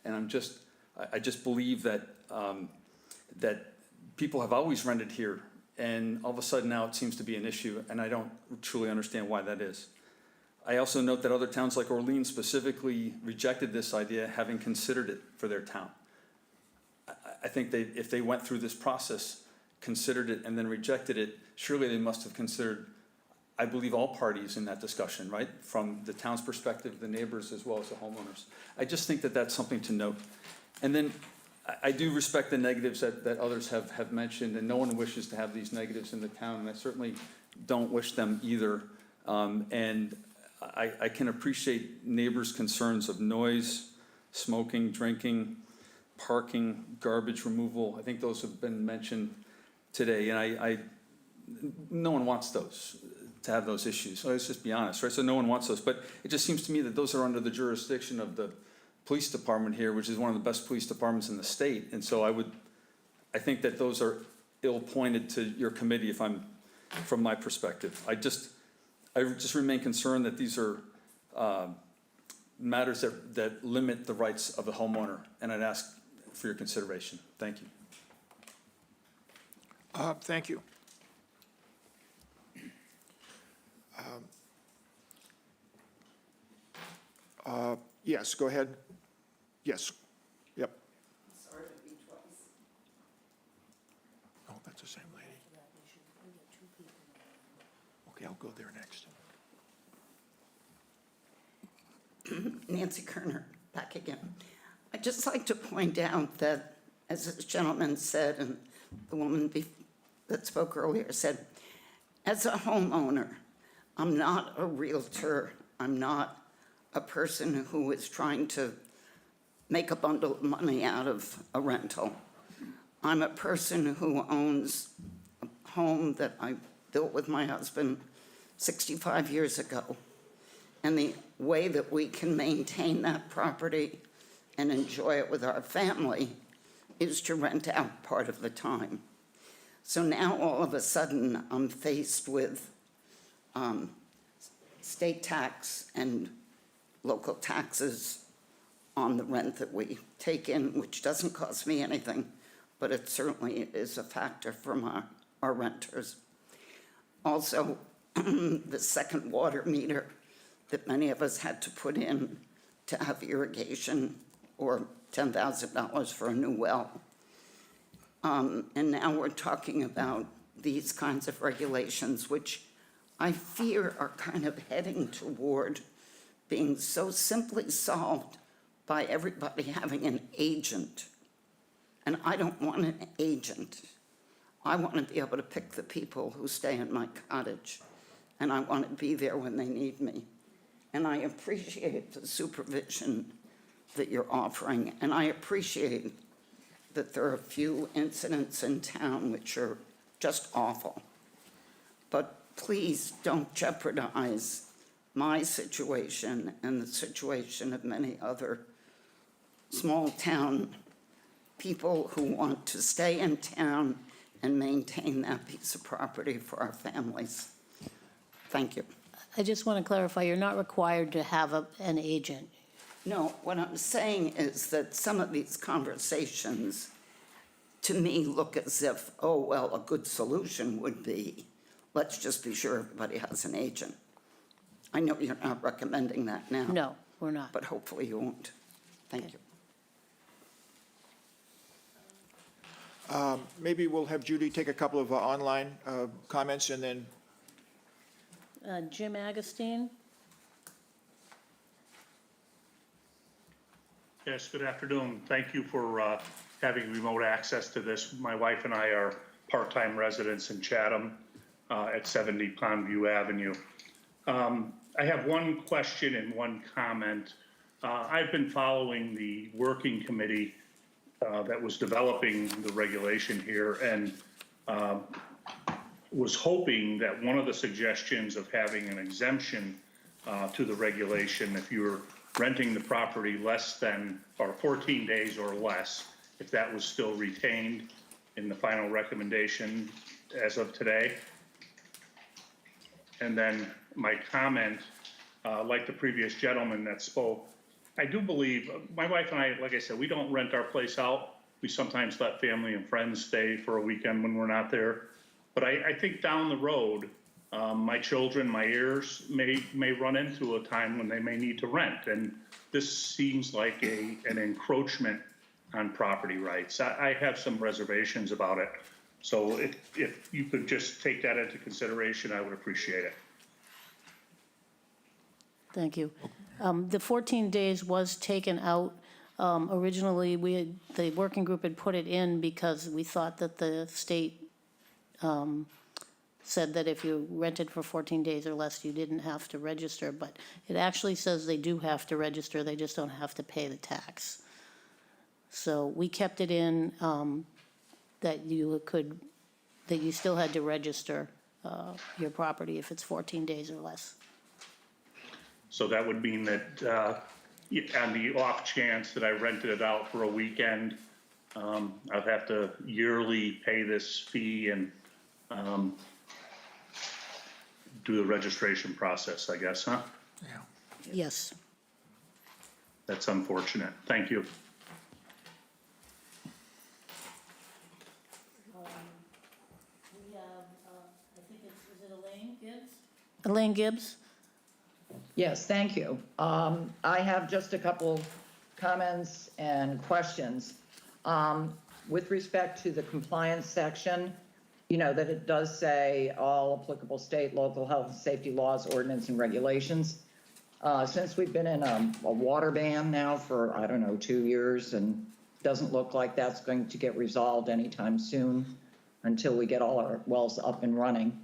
And I just believe that that people have always rented here, and all of a sudden now it seems to be an issue, and I don't truly understand why that is. I also note that other towns like Orleans specifically rejected this idea, having considered it for their town. I think if they went through this process, considered it, and then rejected it, surely they must have considered, I believe, all parties in that discussion, right? From the town's perspective, the neighbors, as well as the homeowners. I just think that that's something to note. And then I do respect the negatives that others have mentioned, and no one wishes to have these negatives in the town, and I certainly don't wish them either. And I can appreciate neighbors' concerns of noise, smoking, drinking, parking, garbage removal. I think those have been mentioned today, and no one wants those, to have those issues. So let's just be honest, right? So no one wants those, but it just seems to me that those are under the jurisdiction of the police department here, which is one of the best police departments in the state. And so I think that those are ill-pointed to your committee, from my perspective. I just remain concerned that these are matters that limit the rights of the homeowner, and I'd ask for your consideration. Thank you. Thank you. Yes, go ahead. Yes. Yep. Sorry to be twice. Oh, that's the same lady. Okay, I'll go there next. Nancy Kerner, back again. I'd just like to point out that, as this gentleman said, and the woman that spoke earlier said, as a homeowner, I'm not a realtor. I'm not a person who is trying to make a bundle of money out of a rental. I'm a person who owns a home that I built with my husband 65 years ago. And the way that we can maintain that property and enjoy it with our family is to rent out part of the time. So now all of a sudden I'm faced with state tax and local taxes on the rent that we take in, which doesn't cost me anything, but it certainly is a factor from our renters. Also, the second water meter that many of us had to put in to have irrigation, or $10,000 for a new well. And now we're talking about these kinds of regulations, which I fear are kind of heading toward being so simply solved by everybody having an agent. And I don't want an agent. I want to be able to pick the people who stay in my cottage, and I want to be there when they need me. And I appreciate the supervision that you're offering, and I appreciate that there are a few incidents in town which are just awful. But please don't jeopardize my situation and the situation of many other small-town people who want to stay in town and maintain that piece of property for our families. Thank you. I just want to clarify, you're not required to have an agent. No, what I'm saying is that some of these conversations, to me, look as if, oh, well, a good solution would be, let's just be sure everybody has an agent. I know you're not recommending that now. No, we're not. But hopefully you won't. Thank you. Maybe we'll have Judy take a couple of online comments, and then Jim Agustin? Yes, good afternoon. Thank you for having remote access to this. My wife and I are part-time residents in Chatham at 70 Pondview Avenue. I have one question and one comment. I've been following the working committee that was developing the regulation here, and was hoping that one of the suggestions of having an exemption to the regulation, if you're renting the property less than, or 14 days or less, if that was still retained in the final recommendation as of today. And then my comment, like the previous gentleman that spoke, I do believe, my wife and I, like I said, we don't rent our place out. We sometimes let family and friends stay for a weekend when we're not there. But I think down the road, my children, my heirs may run into a time when they may need to rent. And this seems like an encroachment on property rights. I have some reservations about it. So if you could just take that into consideration, I would appreciate it. Thank you. The 14 days was taken out. Originally, the working group had put it in because we thought that the state said that if you rented for 14 days or less, you didn't have to register, but it actually says they do have to register, they just don't have to pay the tax. So we kept it in that you still had to register your property if it's 14 days or less. So that would mean that on the off chance that I rented it out for a weekend, I'd have to yearly pay this fee and do the registration process, I guess, huh? Yes. That's unfortunate. Thank you. We have, I think is it Elaine Gibbs? Elaine Gibbs? Yes, thank you. I have just a couple comments and questions. With respect to the compliance section, you know, that it does say all applicable state, local health and safety laws, ordinance, and regulations. Since we've been in a water ban now for, I don't know, 2 years, and doesn't look like that's going to get resolved anytime soon until we get all our wells up and running.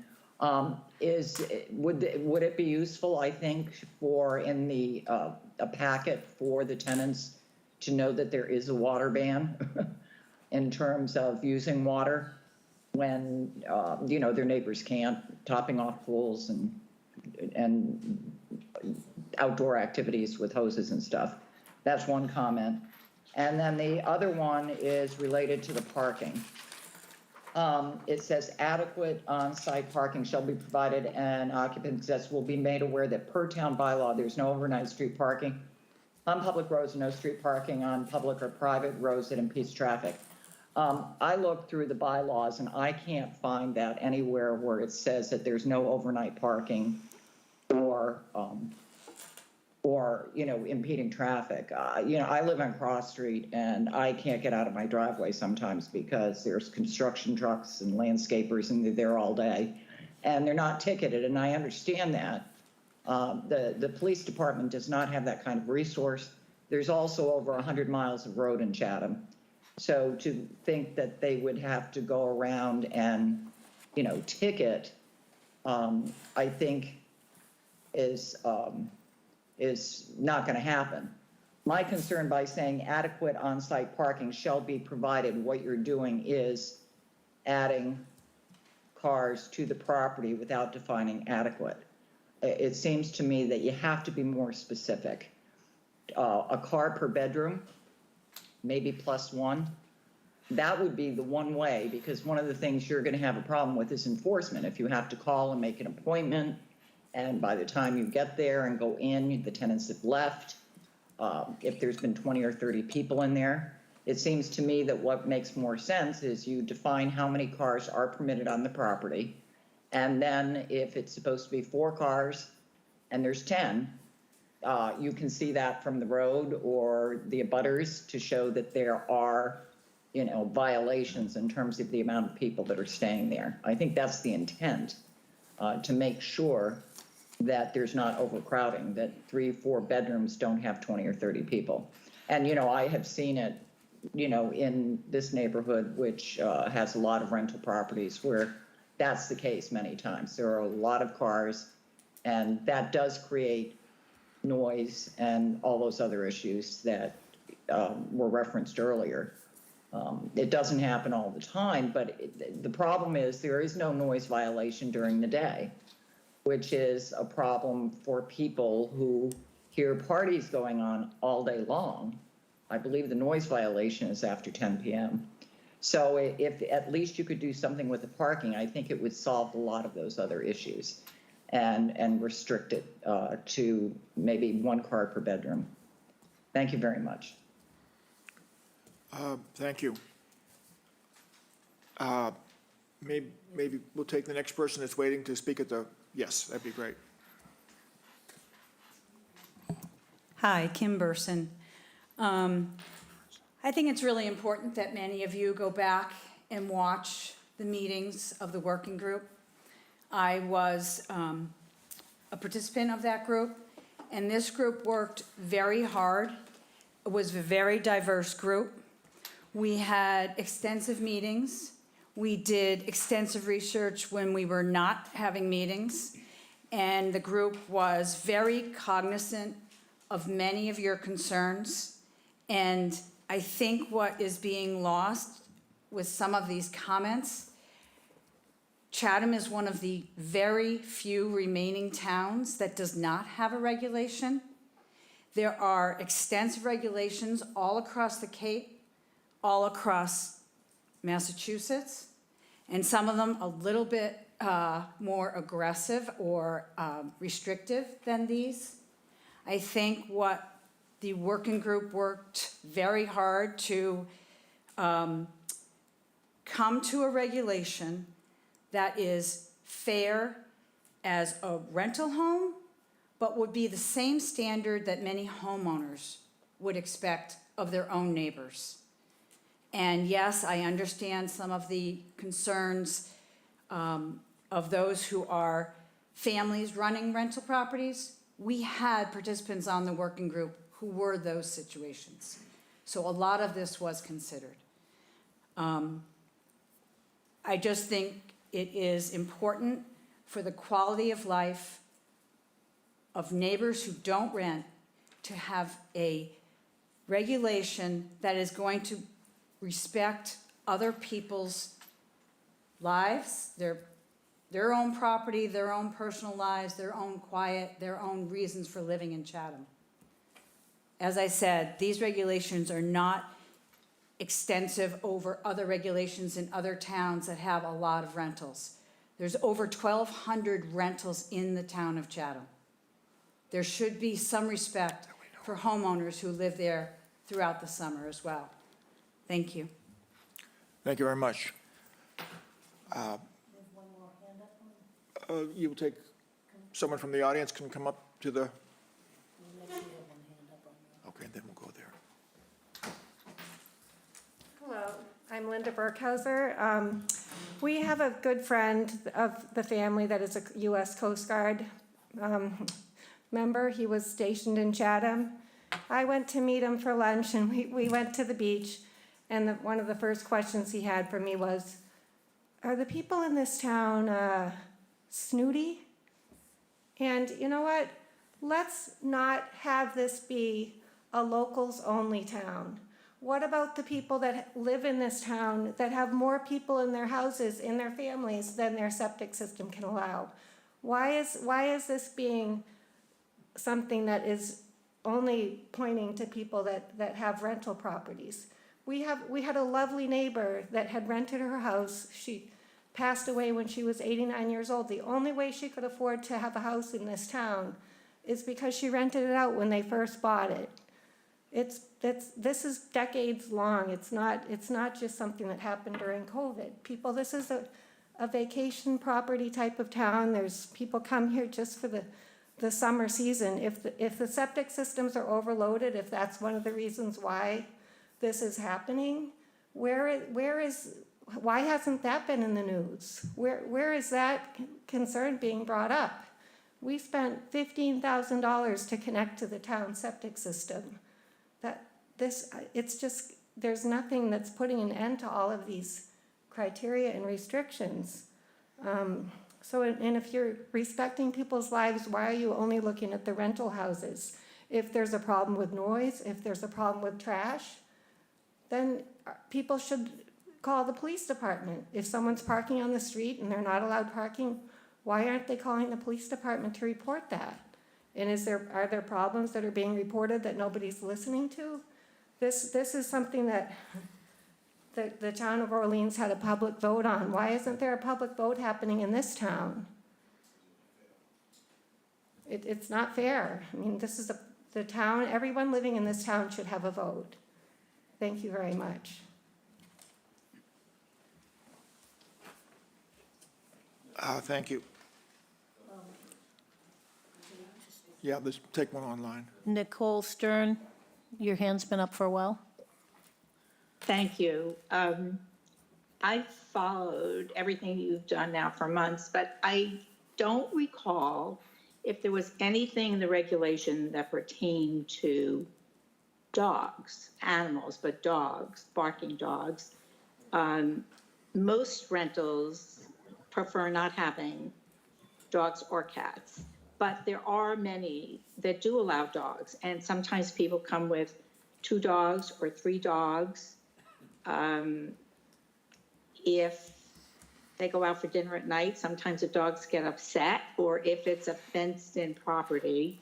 Would it be useful, I think, for in the a packet for the tenants to know that there is a water ban in terms of using water when you know, their neighbors can't, topping off pools and outdoor activities with hoses and stuff? That's one comment. And then the other one is related to the parking. It says adequate on-site parking shall be provided and occupants will be made aware that per town bylaw, there's no overnight street parking on public roads, no street parking on public or private roads that impedes traffic. I looked through the bylaws and I can't find that anywhere where it says that there's no overnight parking or you know, impeding traffic. You know, I live on Cross Street and I can't get out of my driveway sometimes because there's construction trucks and landscapers and they're there all day and they're not ticketed, and I understand that. The police department does not have that kind of resource. There's also over 100 miles of road in Chatham. So to think that they would have to go around and, you know, ticket, I think is not going to happen. My concern by saying adequate on-site parking shall be provided, what you're doing is adding cars to the property without defining adequate. it seems to me that you have to be more specific. A car per bedroom, maybe plus one. That would be the one way, because one of the things you're going to have a problem with is enforcement. If you have to call and make an appointment, and by the time you get there and go in, the tenants have left, if there's been 20 or 30 people in there, it seems to me that what makes more sense is you define how many cars are permitted on the property, and then if it's supposed to be 4 cars and there's 10, you can see that from the road or the abutters to show that there are, violations in terms of the amount of people that are staying there. I think that's the intent, to make sure that there's not overcrowding, that 3-4 bedrooms don't have 20 or 30 people. And, I have seen it, in this neighborhood, which has a lot of rental properties, where that's the case many times. There are a lot of cars, and that does create noise and all those other issues that were referenced earlier. It doesn't happen all the time, but the problem is there is no noise violation during the day, which is a problem for people who hear parties going on all day long. I believe the noise violation is after 10 p.m. So if at least you could do something with the parking, I think it would solve a lot of those other issues and restrict it to maybe 1 car per bedroom. Thank you very much. Thank you. Maybe we'll take the next person that's waiting to speak at the, yes, that'd be great. Hi, Kim Burson. I think it's really important that many of you go back and watch the meetings of the working group. I was a participant of that group, and this group worked very hard. It was a very diverse group. We had extensive meetings. We did extensive research when we were not having meetings, and the group was very cognizant of many of your concerns. And I think what is being lost with some of these comments, Chatham is one of the very few remaining towns that does not have a regulation. There are extensive regulations all across the Cape, all across Massachusetts, and some of them a little bit more aggressive or restrictive than these. I think what the working group worked very hard to come to a regulation that is fair as a rental home, but would be the same standard that many homeowners would expect of their own neighbors. And yes, I understand some of the concerns of those who are families running rental properties. We had participants on the working group who were those situations. So a lot of this was considered. I just think it is important for the quality of life of neighbors who don't rent to have a regulation that is going to respect other people's lives, their own property, their own personal lives, their own quiet, their own reasons for living in Chatham. As I said, these regulations are not extensive over other regulations in other towns that have a lot of rentals. There's over 1,200 rentals in the town of Chatham. There should be some respect for homeowners who live there throughout the summer as well. Thank you. Thank you very much. You will take, someone from the audience can come up to the, okay, then we'll go there. Hello, I'm Linda Burkhauser. We have a good friend of the family that is a U.S. Coast Guard member. He was stationed in Chatham. I went to meet him for lunch, and we went to the beach, and one of the first questions he had for me was, are the people in this town snooty? And you know what? Let's not have this be a locals-only town. What about the people that live in this town that have more people in their houses, in their families, than their septic system can allow? Why is this being something that is only pointing to people that have rental properties? We had a lovely neighbor that had rented her house. She passed away when she was 89 years old. The only way she could afford to have a house in this town is because she rented it out when they first bought it. This is decades long. It's not just something that happened during COVID. People, this is a vacation property type of town. There's people come here just for the summer season. If the septic systems are overloaded, if that's one of the reasons why this is happening, why hasn't that been in the news? Where is that concern being brought up? We spent $15,000 to connect to the town septic system. There's nothing that's putting an end to all of these criteria and restrictions. And if you're respecting people's lives, why are you only looking at the rental houses? If there's a problem with noise, if there's a problem with trash, then people should call the police department. If someone's parking on the street and they're not allowed parking, why aren't they calling the police department to report that? And are there problems that are being reported that nobody's listening to? This is something that the town of Orleans had a public vote on. Why isn't there a public vote happening in this town? It's not fair. I mean, this is the town, everyone living in this town should have a vote. Thank you very much. Thank you. Yeah, let's take one online. Nicole Stern, your hand's been up for a while. Thank you. I've followed everything you've done now for months, but I don't recall if there was anything in the regulation that pertained to dogs, animals, but dogs, barking dogs. Most rentals prefer not having dogs or cats, but there are many that do allow dogs, and sometimes people come with 2 dogs or 3 dogs. If they go out for dinner at night, sometimes the dogs get upset, or if it's a fenced-in property,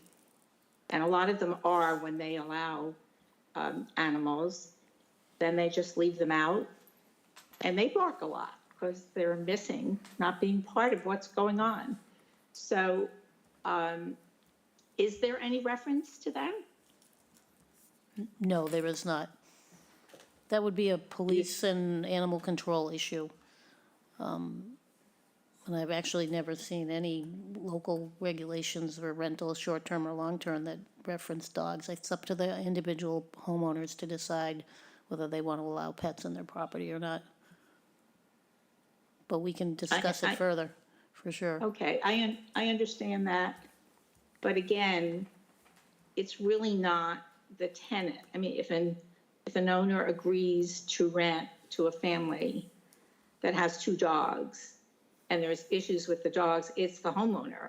and a lot of them are when they allow animals, then they just leave them out, and they bark a lot because they're missing, not being part of what's going on. So is there any reference to that? No, there is not. That would be a police and animal control issue. And I've actually never seen any local regulations for rental, short-term or long-term, that reference dogs. It's up to the individual homeowners to decide whether they want to allow pets in their property or not. But we can discuss it further, for sure. Okay, I understand that, but again, it's really not the tenant. I mean, if an owner agrees to rent to a family that has 2 dogs, and there's issues with the dogs, it's the homeowner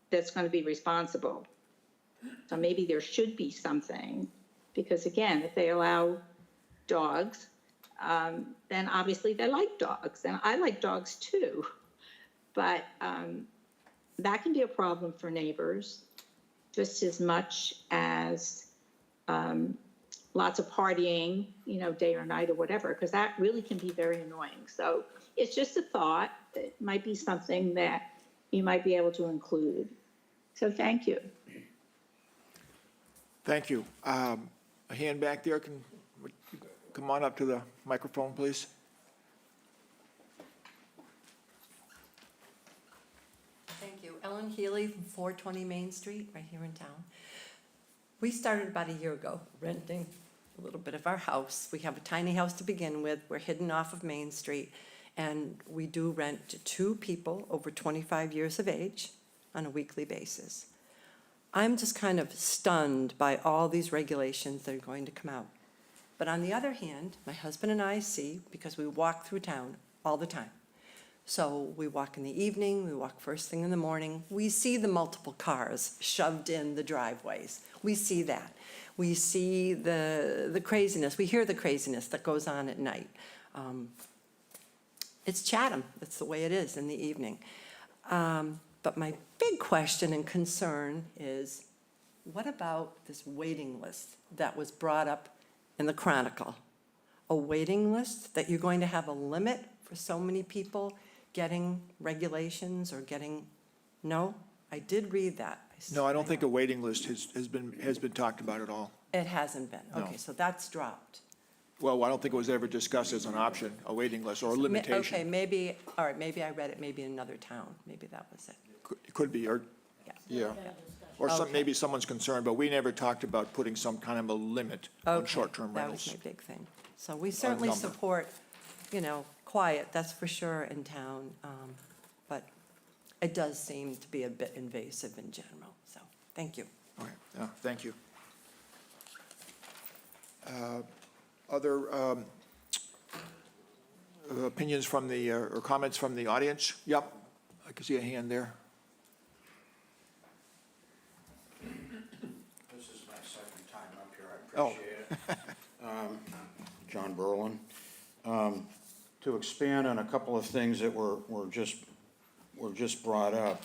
that's going to be responsible. So maybe there should be something, because again, if they allow dogs, then obviously they like dogs, and I like dogs too. But that can be a problem for neighbors just as much as lots of partying, day or night or whatever, because that really can be very annoying. So it's just a thought. It might be something that you might be able to include. So thank you. Thank you. A hand back there, can come on up to the microphone, please. Thank you. Ellen Healy from 420 Main Street, right here in town. We started about a year ago renting a little bit of our house. We have a tiny house to begin with. We're hidden off of Main Street, and we do rent to 2 people over 25 years of age on a weekly basis. I'm just kind of stunned by all these regulations that are going to come out. But on the other hand, my husband and I see, because we walk through town all the time. So we walk in the evening, we walk first thing in the morning. We see the multiple cars shoved in the driveways. We see that. We see the craziness. We hear the craziness that goes on at night. It's Chatham. That's the way it is in the evening. But my big question and concern is, what about this waiting list that was brought up in the Chronicle? A waiting list that you're going to have a limit for so many people getting regulations or getting, no? I did read that. No, I don't think a waiting list has been talked about at all. It hasn't been. No. Okay, so that's dropped. Well, I don't think it was ever discussed as an option, a waiting list or a limitation. Okay, maybe, all right, maybe I read it maybe in another town. Maybe that was it. It could be, or, yeah. Or Okay. maybe someone's concerned, but we never talked about putting some kind of a limit on Okay, short-term that rentals. was my big thing. So we certainly number. support, quiet, that's for sure in town. But it does seem to be a bit invasive in general, so, thank you. Okay, thank you. Other opinions from the, or comments from the audience? Yep, I can see a hand there. This is my second time up here, I appreciate it. John Berlin. To expand on a couple of things that were just brought up.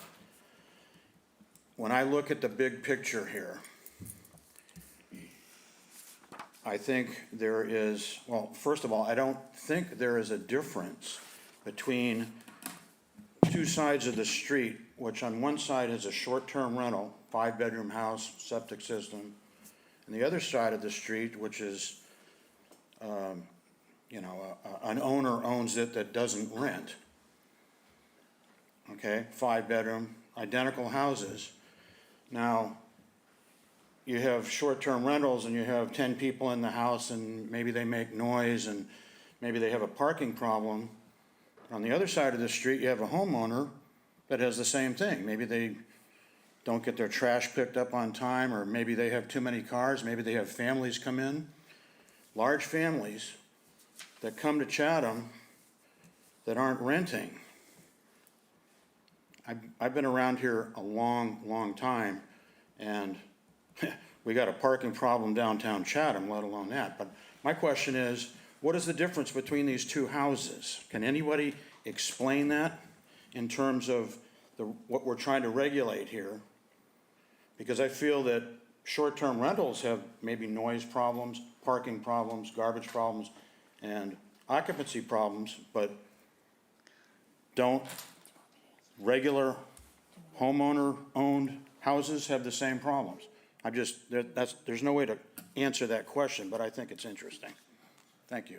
When I look at the big picture here, I think there is, well, first of all, I don't think there is a difference between two sides of the street, which on one side is a short-term rental, 5-bedroom house, septic system, and the other side of the street, which is, an owner owns it that doesn't rent. Okay, 5-bedroom, identical houses. Now, you have short-term rentals and you have 10 people in the house and maybe they make noise and maybe they have a parking problem. On the other side of the street, you have a homeowner that has the same thing. Maybe they don't get their trash picked up on time, or maybe they have too many cars, maybe they have families come in. Large families that come to Chatham that aren't renting. I've been around here a long, long time, and we got a parking problem downtown Chatham, let alone that. But my question is, what is the difference between these two houses? Can anybody explain that in terms of what we're trying to regulate here? Because I feel that short-term rentals have maybe noise problems, parking problems, garbage problems, and occupancy problems, but don't regular homeowner-owned houses have the same problems? There's no way to answer that question, but I think it's interesting. Thank you.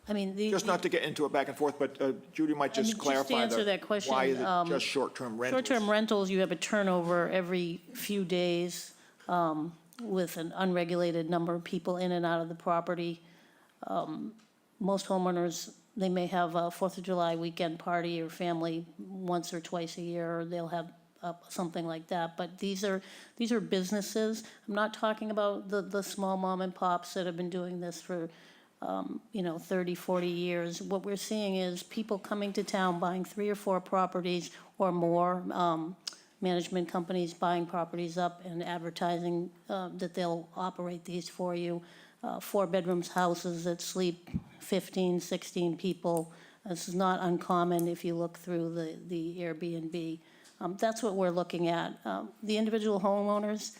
I mean, Just not to get into a back and forth, but Judy might just clarify Just to answer that question. why is it just short-term rentals? Short-term rentals, you have a turnover every few days with an unregulated number of people in and out of the property. Most homeowners, they may have a 4th of July weekend party or family once or twice a year, or they'll have something like that. But these are businesses. I'm not talking about the small mom and pops that have been doing this for 30, 40 years. What we're seeing is people coming to town, buying 3 or 4 properties or more, management companies buying properties up and advertising that they'll operate these for you. 4-bedrooms houses that sleep 15, 16 people. This is not uncommon if you look through the Airbnb. That's what we're looking at. The individual homeowners,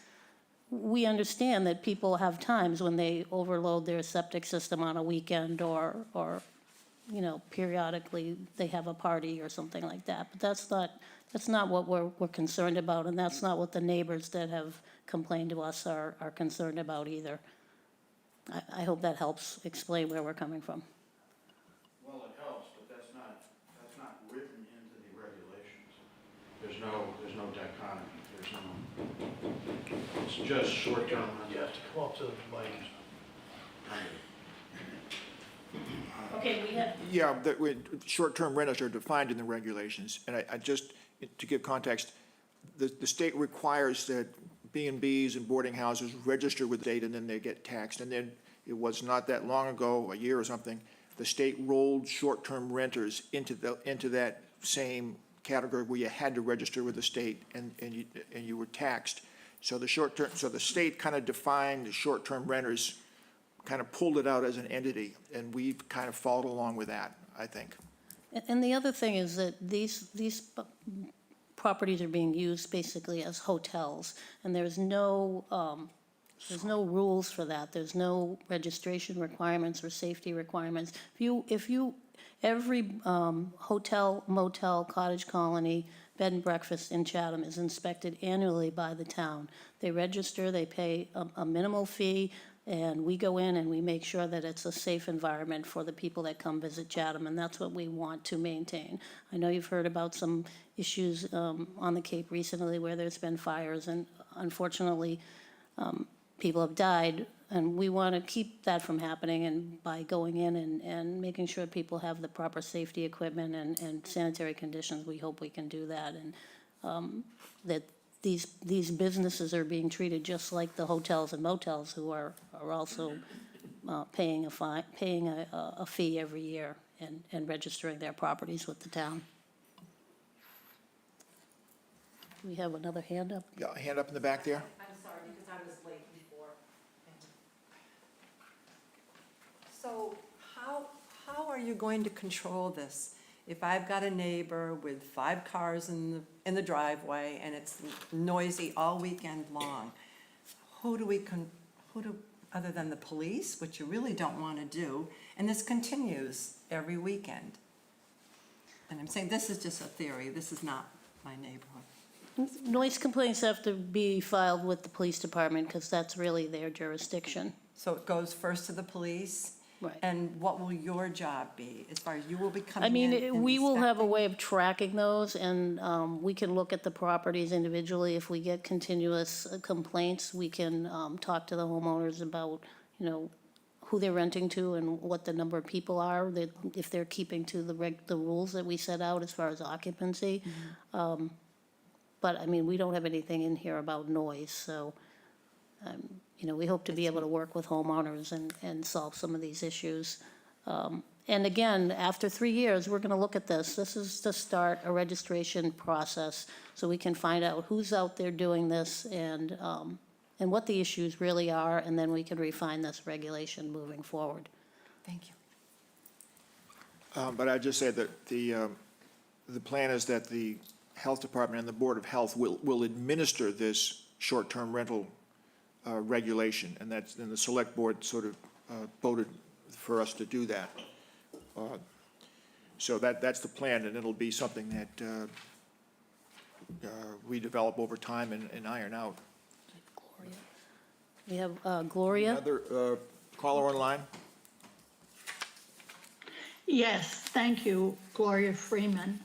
we understand that people have times when they overload their septic system on a weekend or periodically they have a party or something like that. But that's not what we're concerned about, and that's not what the neighbors that have complained to us are concerned about either. I hope that helps explain where we're coming from. Well, it helps, but that's not written into the regulations. There's no dichotomy, it's just short-term. You have to come up to the mic. Okay, we have. Yeah, short-term rentals are defined in the regulations, and I just, to give context, the state requires that B&Bs and boarding houses register with the state, and then they get taxed. And then it was not that long ago, a year or something, the state rolled short-term renters into that same category where you had to register with the state and you were taxed. So the state kind of defined the short-term renters, kind of pulled it out as an entity, and we've kind of followed along with that, I think. And the other thing is that these properties are being used basically as hotels, and there's no rules for that. There's no registration requirements or safety requirements. Every hotel, motel, cottage colony, bed and breakfast in Chatham is inspected annually by the town. They register, they pay a minimal fee, and we go in and we make sure that it's a safe environment for the people that come visit Chatham, and that's what we want to maintain. I know you've heard about some issues on the Cape recently where there's been fires, and unfortunately, people have died, and we want to keep that from happening, and by going in and making sure people have the proper safety equipment and sanitary conditions, we hope we can do that, and that these businesses are being treated just like the hotels and motels who are also paying a fee every year and registering their properties with the town. We have another hand up? Yeah, hand up in the back there. I'm sorry, because I was late before. So how are you going to control this? If I've got a neighbor with 5 cars in the driveway and it's noisy all weekend long, other than the police, which you really don't want to do, and this continues every weekend? And I'm saying this is just a theory, this is not my neighborhood. Noise complaints have to be filed with the police department because that's really their jurisdiction. So it goes first to the police? Right. And what will your job be, as far as you will be I coming in mean, and we will have a inspecting? way of tracking those, and we can look at the properties individually. If we get continuous complaints, we can talk to the homeowners about, who they're renting to and what the number of people are, that if they're keeping to the rules that we set out as far as occupancy. But, I mean, we don't have anything in here about noise, so, we hope to be able to work with homeowners and solve some of these issues. And again, after 3 years, we're gonna look at this. This is to start a registration process, so we can find out who's out there doing this and what the issues really are, and then we can refine this regulation moving forward. Thank you. But I'd just say that the plan is that the Health Department and the Board of Health will administer this short-term rental regulation, and the Select Board sort of voted for us to do that. So that's the plan, and it'll be something that we develop over time and iron out. We have Gloria. Another caller online? Yes, thank you, Gloria Freeman.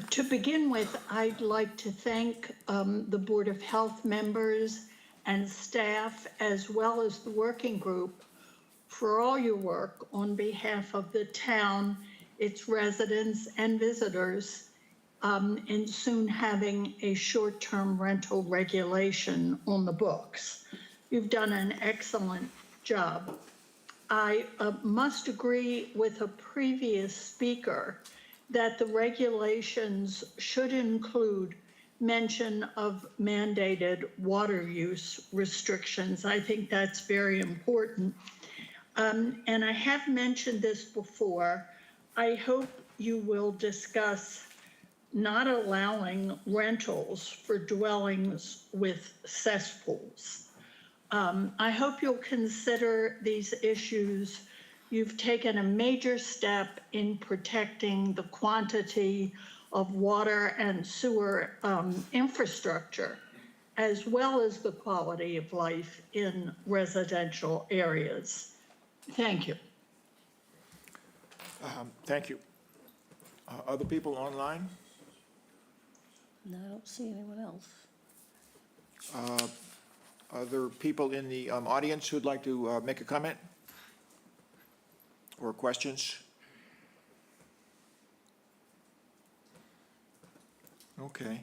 To begin with, I'd like to thank the Board of Health members and staff, as well as the working group, for all your work on behalf of the town, its residents and visitors, in soon having a short-term rental regulation on the books. You've done an excellent job. I must agree with a previous speaker that the regulations should include mention of mandated water use restrictions. I think that's very important. And I have mentioned this before. I hope you will discuss not allowing rentals for dwellings with cesspools. I hope you'll consider these issues. You've taken a major step in protecting the quantity of water and sewer infrastructure, as well as the quality of life in residential areas. Thank you. Thank you. Other people online? No, I don't see anyone else. Other people in the audience who'd like to make a comment or questions? Okay.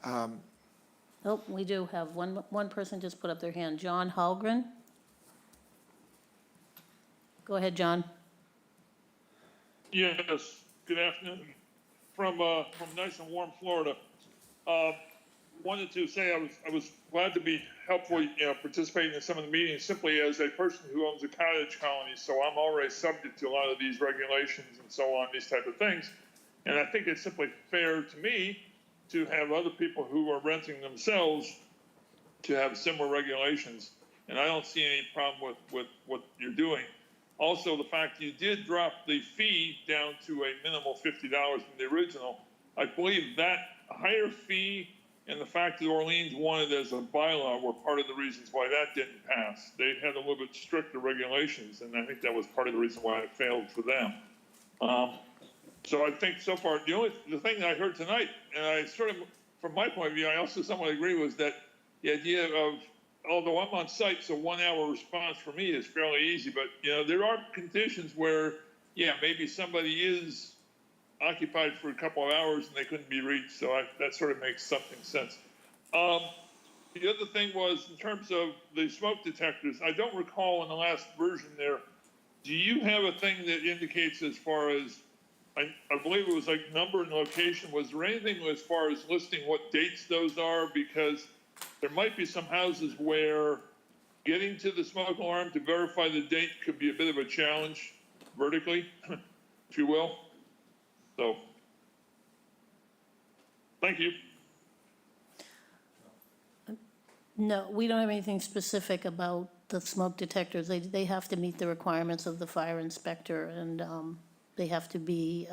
Oh, we do have one person just put up their hand. John Halgren. Go ahead, John. Yes, good afternoon. From nice and warm Florida. wanted to say I was glad to be helpful, participating in some of the meetings simply as a person who owns a cottage colony. So I'm already subject to a lot of these regulations and so on, these type of things. And I think it's simply fair to me to have other people who are renting themselves to have similar regulations. And I don't see any problem with what you're doing. Also, the fact you did drop the fee down to a minimal $50 from the original, I believe that higher fee and the fact that Orleans wanted as a bylaw were part of the reasons why that didn't pass. They had a little bit stricter regulations, and I think that was part of the reason why it failed for them. So I think so far, the thing that I heard tonight, and I sort of, from my point of view, I also somewhat agree, was that the idea of, although I'm on site, so 1 hour response for me is fairly easy, but there are conditions where, maybe somebody is occupied for a couple of hours and they couldn't be reached. So that sort of makes something sense. The other thing was in terms of the smoke detectors, I don't recall in the last version there, do you have a thing that indicates as far as, I believe it was like number and location, was there anything as far as listing what dates those are? Because there might be some houses where getting to the smoke alarm to verify the date could be a bit of a challenge vertically, if you will. So, thank you. No, we don't have anything specific about the smoke detectors. They have to meet the requirements of the fire inspector, and they have to be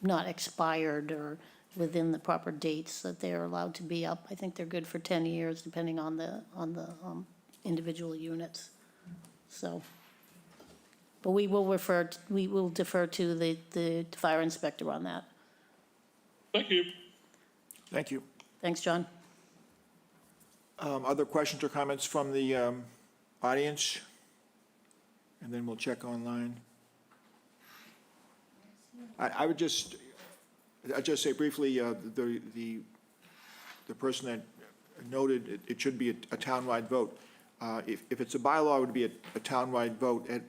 not expired or within the proper dates that they're allowed to be up. I think they're good for 10 years, depending on the individual units. So, but we will defer to the fire inspector on that. Thank you. Thank you. Thanks, John. Other questions or comments from the audience? And then we'll check online. I'd just say briefly, the person that noted it should be a townwide vote. If it's a bylaw, it would be a townwide vote at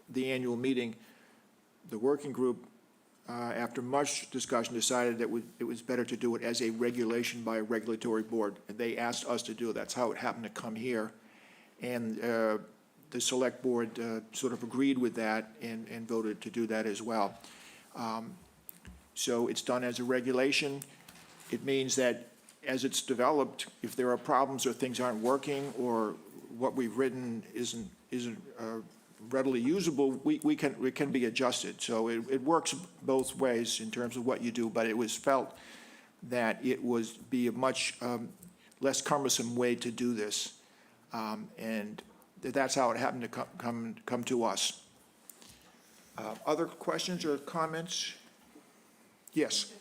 the annual meeting. The working group, after much discussion, decided that it was better to do it as a regulation by a regulatory board. And they asked us to do it. That's how it happened to come here. And the select board sort of agreed with that and voted to do that as well. So it's done as a regulation. It means that as it's developed, if there are problems or things aren't working or what we've written isn't readily usable, it can be adjusted. So it works both ways in terms of what you do, but it was felt that it was be a much less cumbersome way to do this. And that's how it happened to come to us. Other questions or comments? Yes.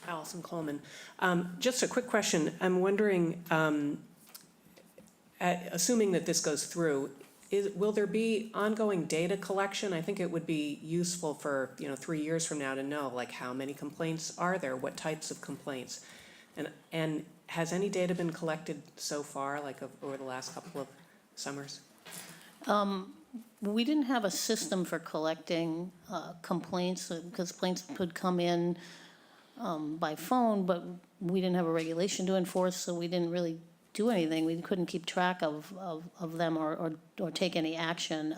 Allison Coleman. Just a quick question. I'm wondering, assuming that this goes through, will there be ongoing data collection? I think it would be useful for 3 years from now to know, like, how many complaints are there, what types of complaints, and has any data been collected so far, like over the last couple of summers? We didn't have a system for collecting complaints, because complaints could come in by phone, but we didn't have a regulation to enforce, so we didn't really do anything. We couldn't keep track of them or take any action.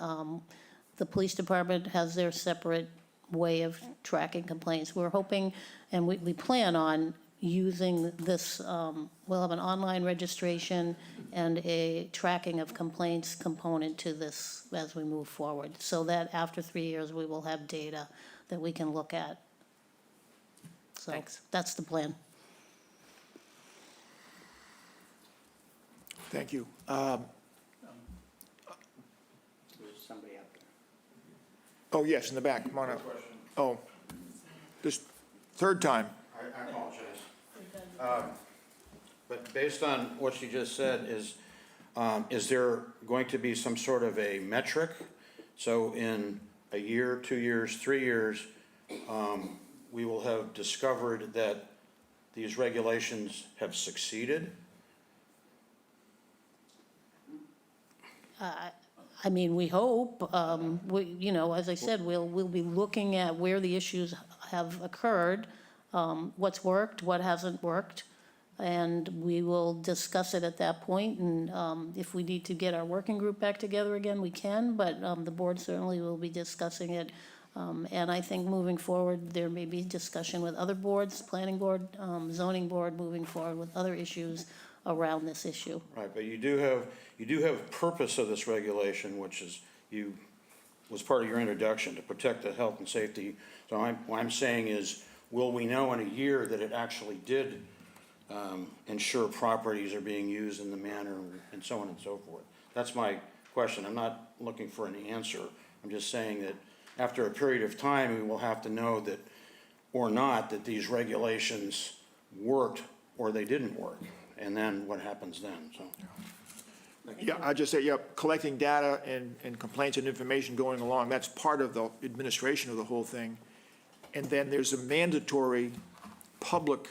The police department has their separate way of tracking complaints. We're hoping, and we plan on using this, we'll have an online registration and a tracking of complaints component to this as we move forward, so that after 3 years, we will have data that we can look at. So Thanks. That's the plan. Thank you. There's somebody out there. Oh, yes, in the back. Come on up. Oh, this third time. I apologize. But based on what you just said, is there going to be some sort of a metric? So in a year, 2 years, 3 years, we will have discovered that these regulations have succeeded? I mean, we hope, you know, as I said, we'll be looking at where the issues have occurred, what's worked, what hasn't worked, and we will discuss it at that point, and if we need to get our working group back together again, we can, but the board certainly will be discussing it. And I think moving forward, there may be discussion with other boards, planning board, zoning board, moving forward with other issues around this issue. Right, but you do have purpose of this regulation, which is, was part of your introduction, to protect the health and safety. So what I'm saying is, will we know in a year that it actually did ensure properties are being used in the manner and so on and so forth? That's my question. I'm not looking for an answer. I'm just saying that after a period of time, we will have to know that, or not, that these regulations worked or they didn't work. And then what happens then, so. Yeah, I just say, yeah, collecting data and complaints and information going along, that's part of the administration of the whole thing. And then there's a mandatory public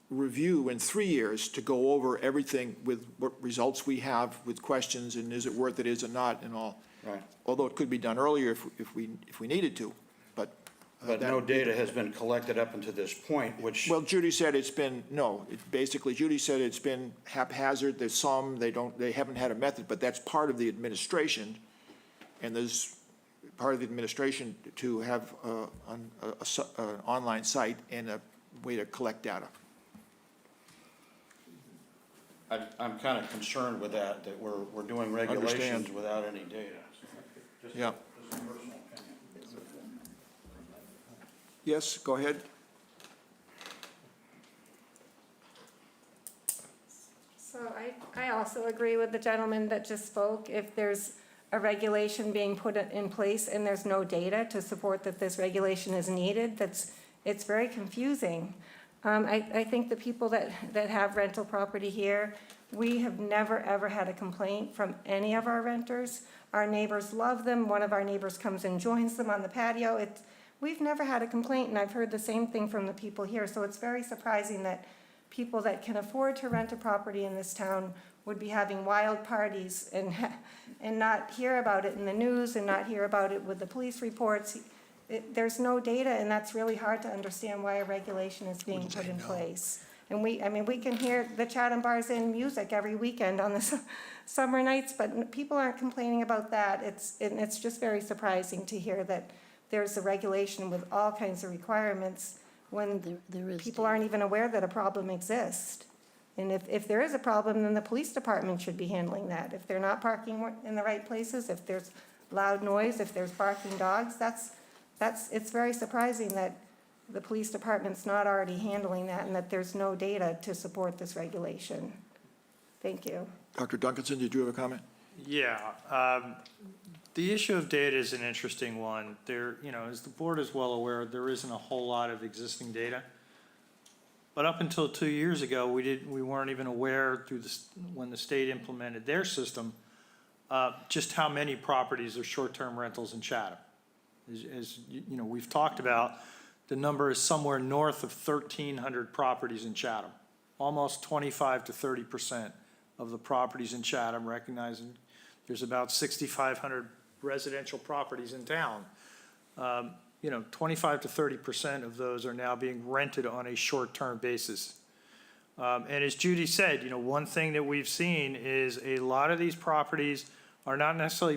review in 3 years to go over everything with what results we have with questions and is it worth it, is it not, and all. Right. Although it could be done earlier if we needed to, but. But no data has been collected up until this point, which. Well, Judy said it's been, no, basically Judy said it's been haphazard, there's some, they haven't had a method, but that's part of the administration. And there's part of the administration to have an online site and a way to collect data. I'm kind of concerned with that we're doing regulations without any data. Yeah. Yes, go ahead. So I also agree with the gentleman that just spoke. If there's a regulation being put in place and there's no data to support that this regulation is needed, it's very confusing. I think the people that have rental property here, we have never, ever had a complaint from any of our renters. Our neighbors love them. One of our neighbors comes and joins them on the patio. We've never had a complaint, and I've heard the same thing from the people here. So it's very surprising that people that can afford to rent a property in this town would be having wild parties and not hear about it in the news and not hear about it with the police reports. There's no data, and that's really hard to understand why a regulation is being put in place. And we can hear the Chatham Bars in music every weekend on the summer nights, but people aren't complaining about that. It's just very surprising to hear that there's a regulation with all kinds of requirements when people aren't even aware that a problem exists. And if there is a problem, then the police department should be handling that. If they're not parking in the right places, if there's loud noise, if there's barking dogs, it's very surprising that the police department's not already handling that and that there's no data to support this regulation. Thank you. Dr. Duncanson, did you have a comment? Yeah, the issue of data is an interesting one. There, you know, as the board is well aware, there isn't a whole lot of existing data. But up until 2 years ago, we weren't even aware when the state implemented their system, just how many properties are short-term rentals in Chatham. As you know, we've talked about, the number is somewhere north of 1,300 properties in Chatham. Almost 25 to 30% of the properties in Chatham, recognizing there's about 6,500 residential properties in town. 25 to 30% of those are now being rented on a short-term basis. And as Judy said, one thing that we've seen is a lot of these properties are not necessarily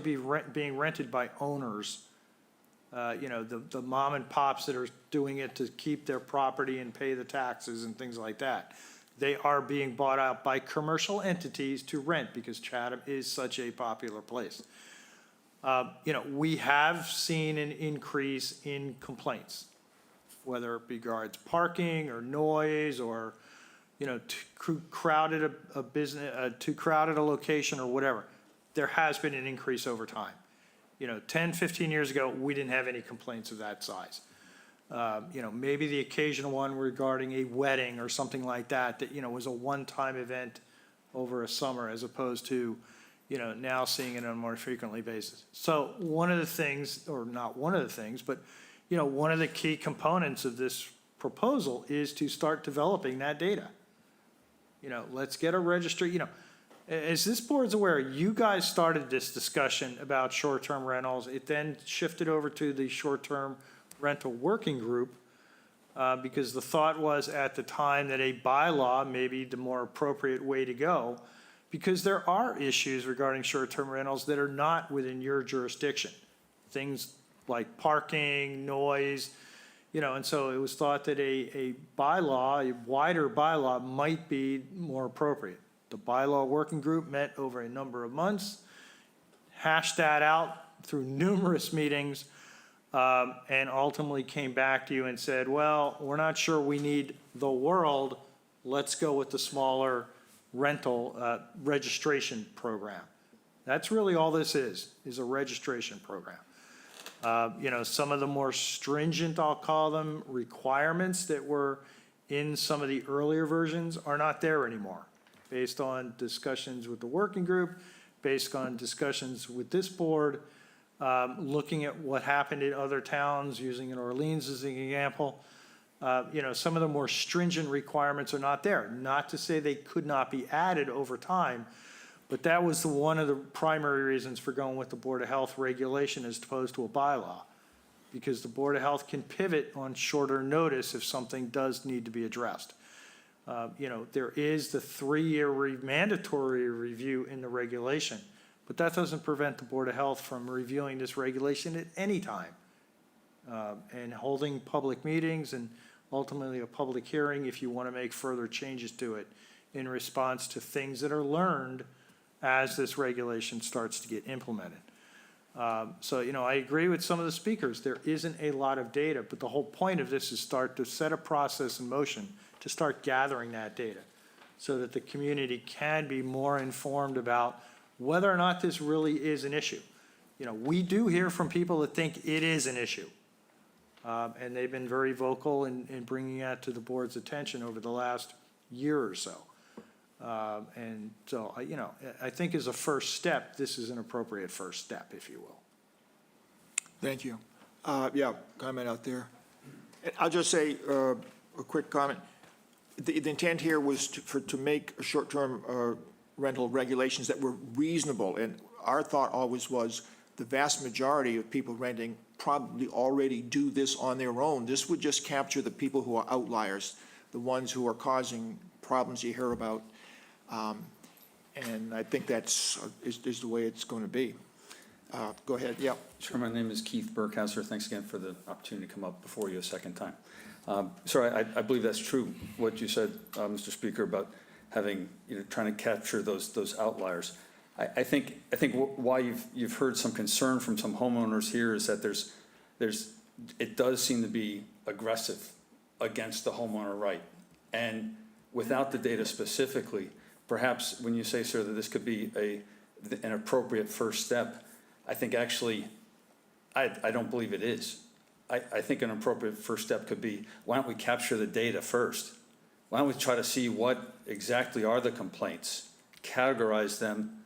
being rented by owners. The mom and pops that are doing it to keep their property and pay the taxes and things like that. They are being bought out by commercial entities to rent because Chatham is such a popular place. We have seen an increase in complaints, whether it regards parking or noise or, too crowded a business, too crowded a location or whatever. There has been an increase over time. 10, 15 years ago, we didn't have any complaints of that size. Maybe the occasional one regarding a wedding or something like that, was a one-time event over a summer as opposed to, now seeing it on a more frequently basis. So one of the things, or not one of the things, but, one of the key components of this proposal is to start developing that data. Let's get a registry, As this board's aware, you guys started this discussion about short-term rentals. It then shifted over to the short-term rental working group because the thought was at the time that a bylaw may be the more appropriate way to go because there are issues regarding short-term rentals that are not within your jurisdiction. Things like parking, noise, and so it was thought that a bylaw, a wider bylaw might be more appropriate. The bylaw working group met over a number of months, hashed that out through numerous meetings, and ultimately came back to you and said, well, we're not sure we need the world. Let's go with the smaller rental registration program. That's really all this is a registration program. Some of the more stringent, I'll call them, requirements that were in some of the earlier versions are not there anymore, based on discussions with the working group, based on discussions with this board, looking at what happened in other towns, using in Orleans as an example. Some of the more stringent requirements are not there. Not to say they could not be added over time, but that was one of the primary reasons for going with the Board of Health regulation as opposed to a bylaw. Because the Board of Health can pivot on shorter notice if something does need to be addressed. There is the 3-year mandatory review in the regulation, but that doesn't prevent the Board of Health from reviewing this regulation at any time and holding public meetings and ultimately a public hearing if you want to make further changes to it in response to things that are learned as this regulation starts to get implemented. I agree with some of the speakers. There isn't a lot of data, but the whole point of this is start to set a process in motion to start gathering that data so that the community can be more informed about whether or not this really is an issue. We do hear from people that think it is an issue. And they've been very vocal in bringing that to the board's attention over the last year or so. And so, I think as a first step, this is an appropriate first step, if you will. Thank you. Comment out there. I'll just say a quick comment. The intent here was to make short-term rental regulations that were reasonable, and our thought always was the vast majority of people renting probably already do this on their own. This would just capture the people who are outliers, the ones who are causing problems you hear about. And I think that's is the way it's going to be. Go ahead, yeah. Sure, my name is Keith Burkhauser. Thanks again for the opportunity to come up before you a second time. Sir, I believe that's true, what you said, Mr. Speaker, about having, trying to capture those outliers. I think why you've heard some concern from some homeowners here is that it does seem to be aggressive against the homeowner right. And without the data specifically, perhaps when you say, sir, that this could be an appropriate first step, I think actually, I don't believe it is. I think an appropriate first step could be, why don't we capture the data first? Why don't we try to see what exactly are the complaints, categorize them,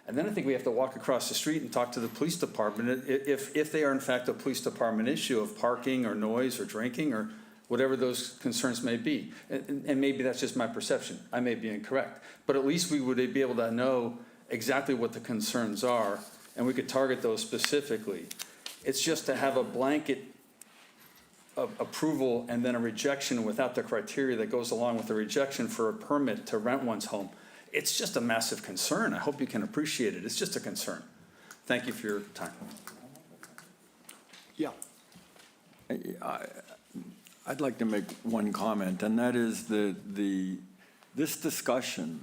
and then I think we have to walk across the street and talk to the police department if they are in fact a police department issue of parking or noise or drinking or whatever those concerns may be. And maybe that's just my perception. I may be incorrect. But at least we would be able to know exactly what the concerns are, and we could target those specifically. It's just to have a blanket of approval and then a rejection without the criteria that goes along with the rejection for a permit to rent one's home. It's just a massive concern. I hope you can appreciate it. It's just a concern. Thank you for your time. Yeah. I'd like to make one comment, and that is this discussion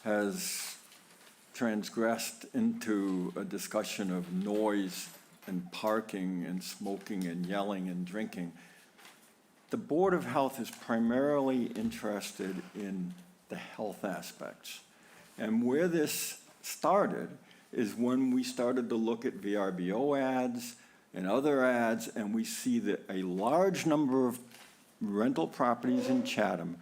has transgressed into a discussion of noise and parking and smoking and yelling and drinking. The Board of Health is primarily interested in the health aspects. And where this started is when we started to look at VRBO ads and other ads, and we see that a large number of rental properties in Chatham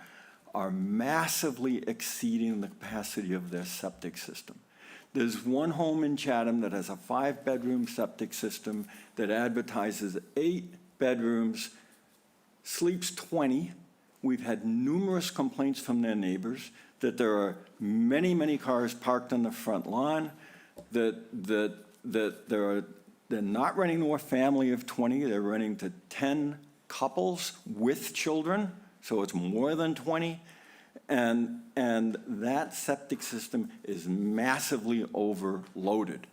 are massively exceeding the capacity of their septic system. There's one home in Chatham that has a 5-bedroom septic system that advertises 8 bedrooms, sleeps 20, We've had numerous complaints from their neighbors that there are many, many cars parked on the front lawn, that they're not renting to a family of 20, they're renting to 10 couples with children, so it's more than 20. And that septic system is massively overloaded.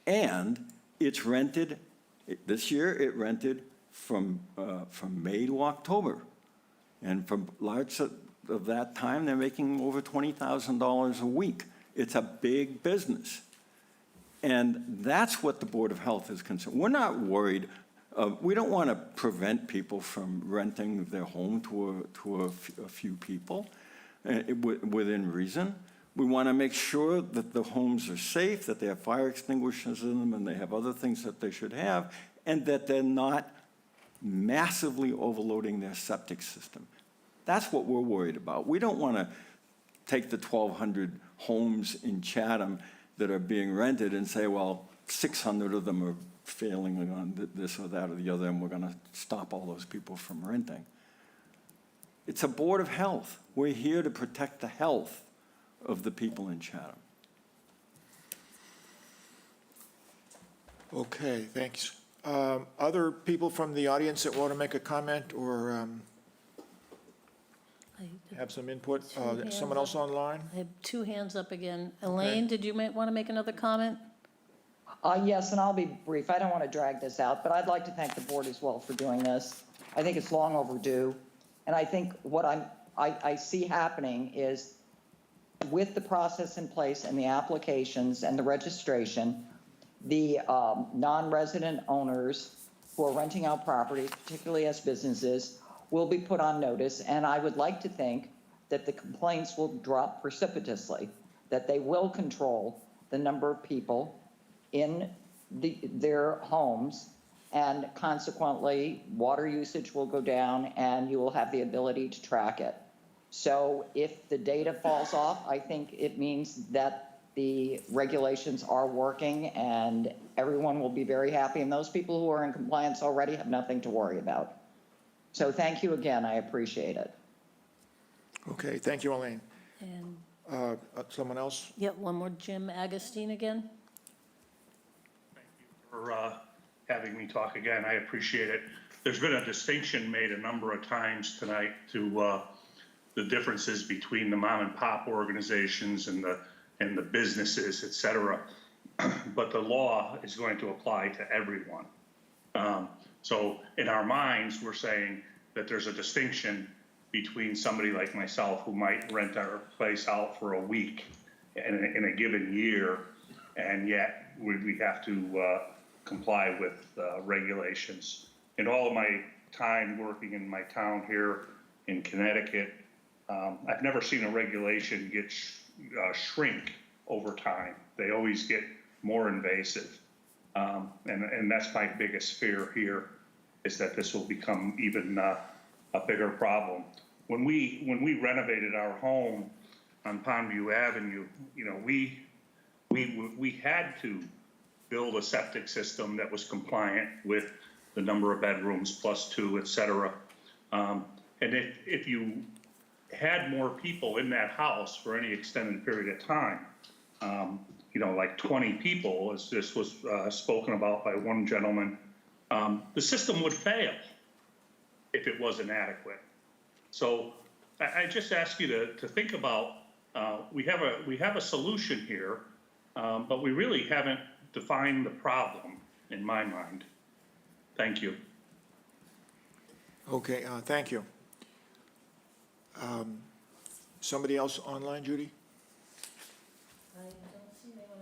And it's rented, this year it rented from May to October. And for large of that time, they're making over $20,000 a week. It's a big business. And that's what the Board of Health is concerned. We're not worried. We don't want to prevent people from renting their home to a few people within reason. We want to make sure that the homes are safe, that they have fire extinguishers in them, and they have other things that they should have, and that they're not massively overloading their septic system. That's what we're worried about. We don't want to take the 1,200 homes in Chatham that are being rented and say, well, 600 of them are failing on this or that or the other, and we're going to stop all those people from renting. It's a Board of Health. We're here to protect the health of the people in Chatham. Okay, thanks. Other people from the audience that want to make a comment or have some input? Someone else online? I have two hands up again. Elaine, did you want to make another comment? Yes, and I'll be brief. I don't want to drag this out, but I'd like to thank the board as well for doing this. I think it's long overdue. And I think what I see happening is with the process in place and the applications and the registration, the non-resident owners who are renting out properties, particularly as businesses, will be put on notice. And I would like to think that the complaints will drop precipitously, that they will control the number of people in their homes, and consequently, water usage will go down and you will have the ability to track it. So if the data falls off, I think it means that the regulations are working and everyone will be very happy. And those people who are in compliance already have nothing to worry about. So thank you again. I appreciate it. Okay, thank you, Elaine. And, Someone else? yeah, one more, Jim Agostine again. For having me talk again. I appreciate it. There's been a distinction made a number of times tonight to the differences between the mom and pop organizations and the businesses, et cetera. But the law is going to apply to everyone. So in our minds, we're saying that there's a distinction between somebody like myself who might rent our place out for a week in a given year, and yet we have to comply with regulations. In all of my time working in my town here in Connecticut, I've never seen a regulation get shrink over time. They always get more invasive. And that's my biggest fear here, is that this will become even a bigger problem. When we renovated our home on Pondview Avenue, you know, we had to build a septic system that was compliant with the number of bedrooms +2, et cetera. And if you had more people in that house for any extended period of time, you know, like 20 people, as this was spoken about by one gentleman, the system would fail if it wasn't adequate. So I just ask you to think about, we have a solution here, but we really haven't defined the problem in my mind. Thank you. Okay, thank you. Somebody else online, Judy? I don't see anyone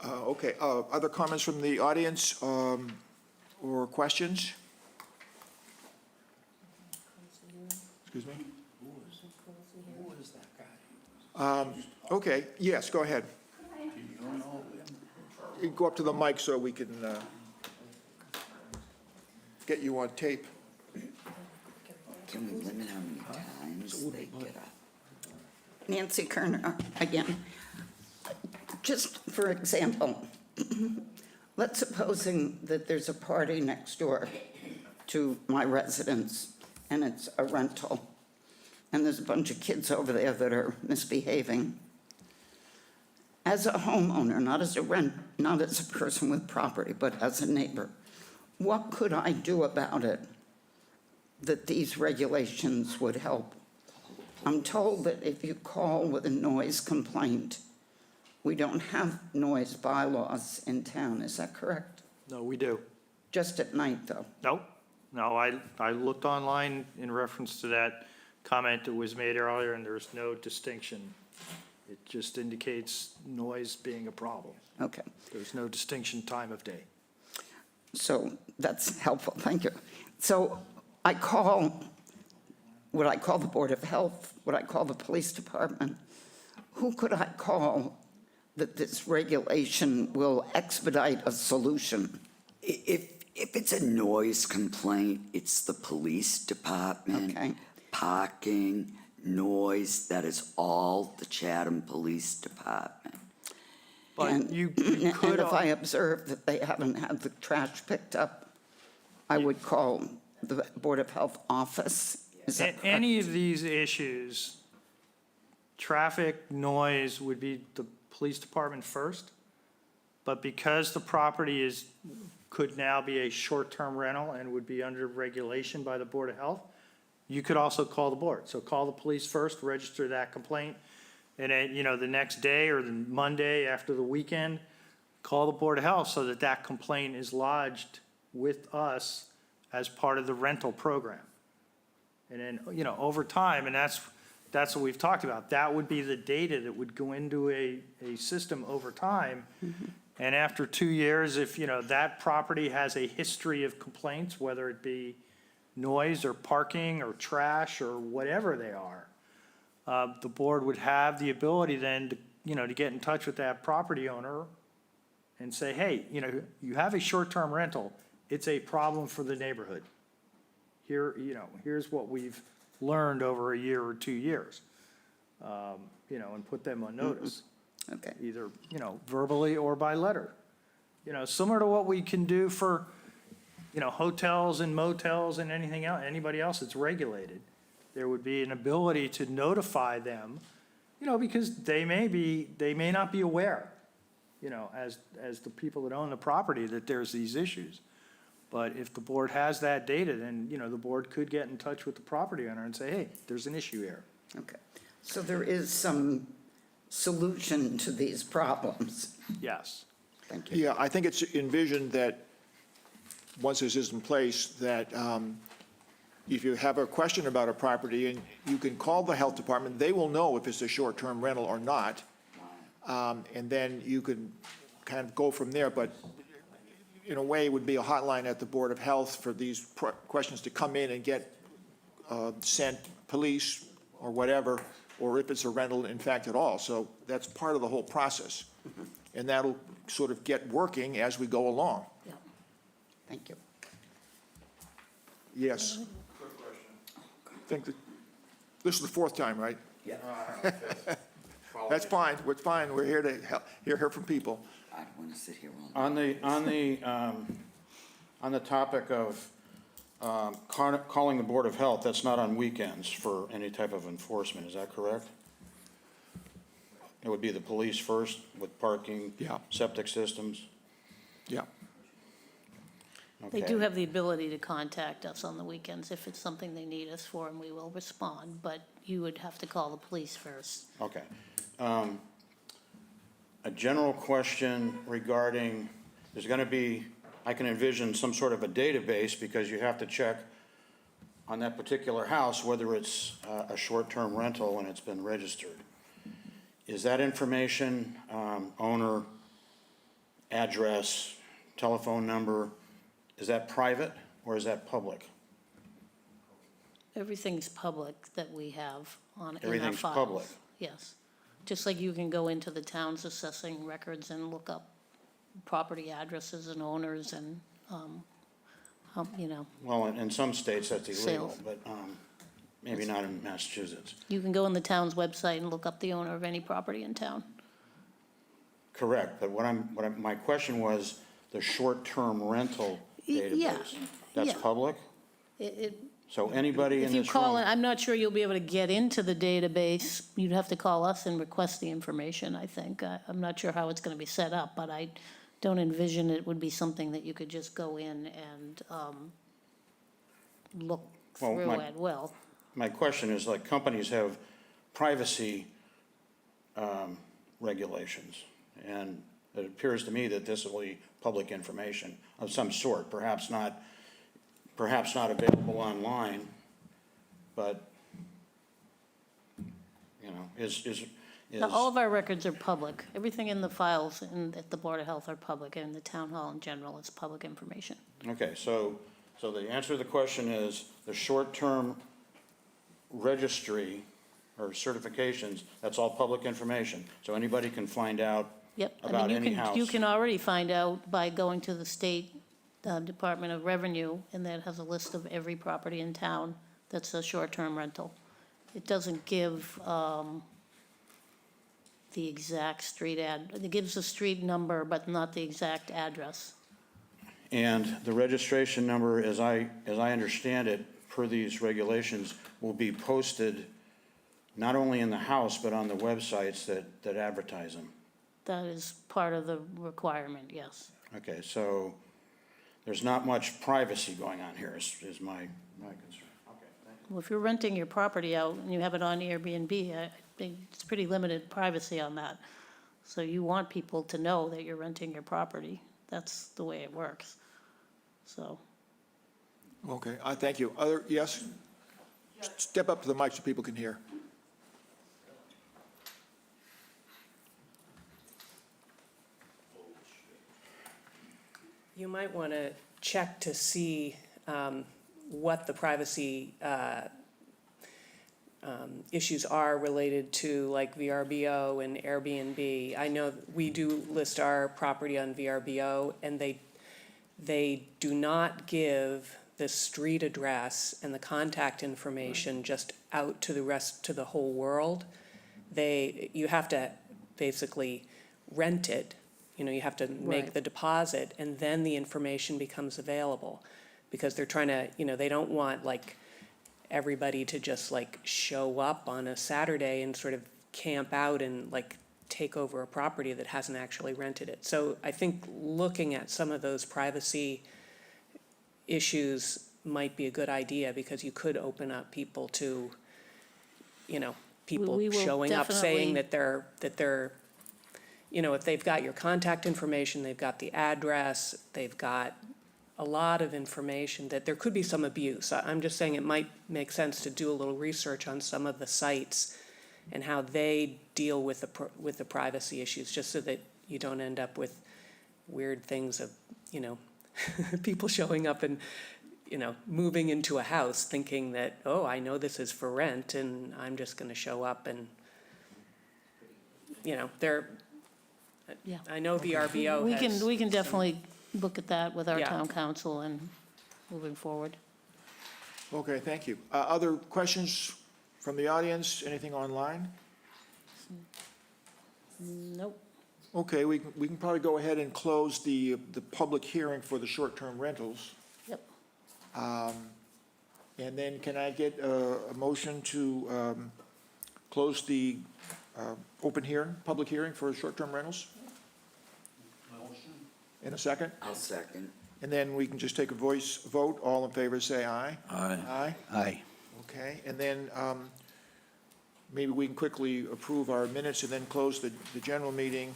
else. Okay, other comments from the audience or questions? Excuse me? Who is that guy? Okay, yes, go ahead. You go up to the mic so we can get you on tape. Can we limit how many times they get up? Nancy Kerner again. Just for example, let's supposing that there's a party next door to my residence, and it's a rental. And there's a bunch of kids over there that are misbehaving. As a homeowner, not as a person with property, but as a neighbor, what could I do about it that these regulations would help? I'm told that if you call with a noise complaint, we don't have noise bylaws in town, is that correct? No, we do. Just at night, though? Nope. No, I looked online in reference to that comment that was made earlier, and there's no distinction. It just indicates noise being a problem. Okay. There's no distinction time of day. So that's helpful, thank you. So would I call the Board of Health? Would I call the police department? Who could I call that this regulation will expedite a solution? If it's a noise complaint, it's the police department. Okay. Parking, noise, that is all the Chatham Police Department. But And you and could, if I observe that they haven't had the trash picked up, I would call the Board of Health office. Is that correct? any of these issues, traffic, noise would be the police department first. But because the property could now be a short-term rental and would be under regulation by the Board of Health, you could also call the board. So call the police first, register that complaint, and then, the next day or the Monday after the weekend, call the Board of Health so that that complaint is lodged with us as part of the rental program. And then, over time, and that's what we've talked about, that would be the data that would go into a system over time. And after 2 years, if, that property has a history of complaints, whether it be noise or parking or trash or whatever they are, the board would have the ability then to get in touch with that property owner and say, hey, you have a short-term rental. It's a problem for the neighborhood. Here's what we've learned over a year or 2 years, and put them on notice. Okay. Either, verbally or by letter. Similar to what we can do for, hotels and motels and anything else, anybody else that's regulated. There would be an ability to notify them, because they may not be aware, as the people that own the property, that there's these issues. But if the board has that data, then, the board could get in touch with the property owner and say, hey, there's an issue here. Okay. So there is some solution to these problems. Yes. Thank you. Yeah, I think it's envisioned that, once this is in place, that if you have a question about a property, and you can call the health department, they will know if it's a short-term rental or not. And then you can kind of go from there, but in a way, it would be a hotline at the Board of Health for these questions to come in and get sent police or whatever, or if it's a rental, in fact, at all. So that's part of the whole process. And that'll sort of get working as we go along. Yeah. Thank you. Yes. Think that, this is the fourth time, right? Yeah. That's fine, we're fine, we're here to hear from people. I don't want to sit here all night. On the topic of calling the Board of Health, that's not on weekends for any type of enforcement, is that correct? It would be the police first with parking, Yeah. septic systems? Yeah. They Okay. do have the ability to contact us on the weekends if it's something they need us for, and we will respond, but you would have to call the police first. Okay. A general question regarding, there's going to be, I can envision some sort of a database, because you have to check on that particular house whether it's a short-term rental and it's been registered. Is that information, owner, address, telephone number, is that private or is that public? Everything's public that we have in our files. Everything's public? Yes. Just like you can go into the town's assessing records and look up property addresses and owners and, Well, in some states that's illegal, Sales. but maybe not in Massachusetts. you can go on the town's website and look up the owner of any property in town. Correct, but my question was the short-term rental database. Yeah, That's yeah. public? So anybody in If you this call, room, I'm not sure you'll be able to get into the database. You'd have to call us and request the information, I think. I'm not sure how it's going to be set up, but I don't envision it would be something that you could just go in and look Well, through my- at will. my question is, like, companies have privacy regulations, and it appears to me that this will be public information of some sort, perhaps not available online, but, you know, Now, all of our records are public. Everything in the files at the Board of Health are public, and the town hall in general is public information. okay, so the answer to the question is, the short-term registry or certifications, that's all public information, so anybody can find out Yep. I about mean, any house. you can already find out by going to the State Department of Revenue, and that has a list of every property in town that's a short-term rental. It doesn't give the exact street it gives the street number, but not the exact address. And the registration number, as I understand it, per these regulations, will be posted not only in the house, but on the websites that advertise them. That is part of the requirement, yes. Okay, so there's not much privacy going on here, is my concern. Okay, thank you. Well, if you're renting your property out and you have it on Airbnb, I think it's pretty limited privacy on that. So you want people to know that you're renting your property. That's the way it works. So, Okay, thank you. Yes? Step up to the mic so people can hear. You might want to check to see what the privacy issues are related to like VRBO and Airbnb. I know we do list our property on VRBO, and they do not give the street address and the contact information just out to the whole world. You have to basically rent it. You know, you have to make Right. the deposit, and then the information becomes available. Because they're trying to, they don't want like everybody to just like show up on a Saturday and sort of camp out and like take over a property that hasn't actually rented it. So I think looking at some of those privacy issues might be a good idea, because you could open up people to, people We will showing up saying definitely- that they're, if they've got your contact information, they've got the address, they've got a lot of information, that there could be some abuse. I'm just saying it might make sense to do a little research on some of the sites and how they deal with the privacy issues, just so that you don't end up with weird things of, people showing up and, moving into a house thinking that, oh, I know this is for rent and I'm just gonna show up and, Yeah. I know VRBO has. We can definitely look at that with our Yeah. town council and moving forward. Okay, thank you. Other questions from the audience? Anything online? Nope. Okay, we can probably go ahead and close the public hearing for the short-term rentals. Yep. And then can I get a motion to close the open hearing, public hearing for short-term rentals? Motion. In a second? I'll second. And then we can just take a voice vote. All in favor, say aye. Aye. Aye? Aye. Okay, and then maybe we can quickly approve our minutes and then close the general meeting.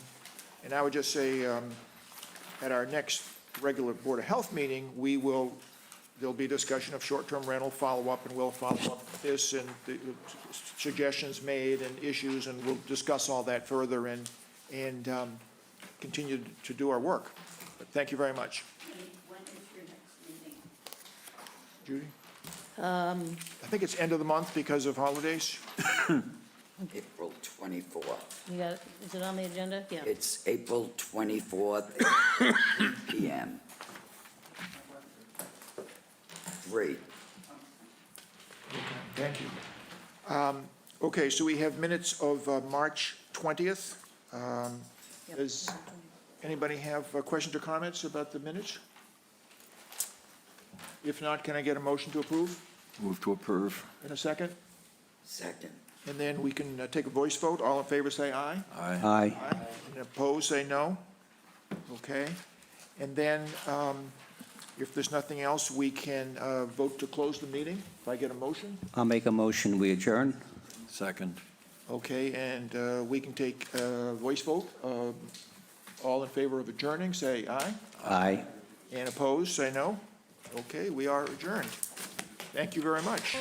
And I would just say, at our next regular Board of Health meeting, there'll be discussion of short-term rental follow-up, and we'll follow up this and the suggestions made and issues, and we'll discuss all that further and continue to do our work. But thank you very much. When is your next meeting? Judy? I think it's end of the month because of holidays. April 24th. You got, is it on the agenda? Yeah. It's April 24th, 3 p.m. 3. Thank you. Okay, so we have minutes of March 20th. Does anybody have questions or comments about the minutes? If not, can I get a motion to approve Move to approve. in a second? Second. And then we can take a voice vote. All in favor, say aye. Aye. Aye. And opposed, say no. Okay. And then, if there's nothing else, we can vote to close the meeting. If I get a motion? I'll make a motion, we adjourn. Second. Okay, and we can take a voice vote. All in favor of adjourning, say aye. Aye. And opposed, say no. Okay, we are adjourned. Thank you very much.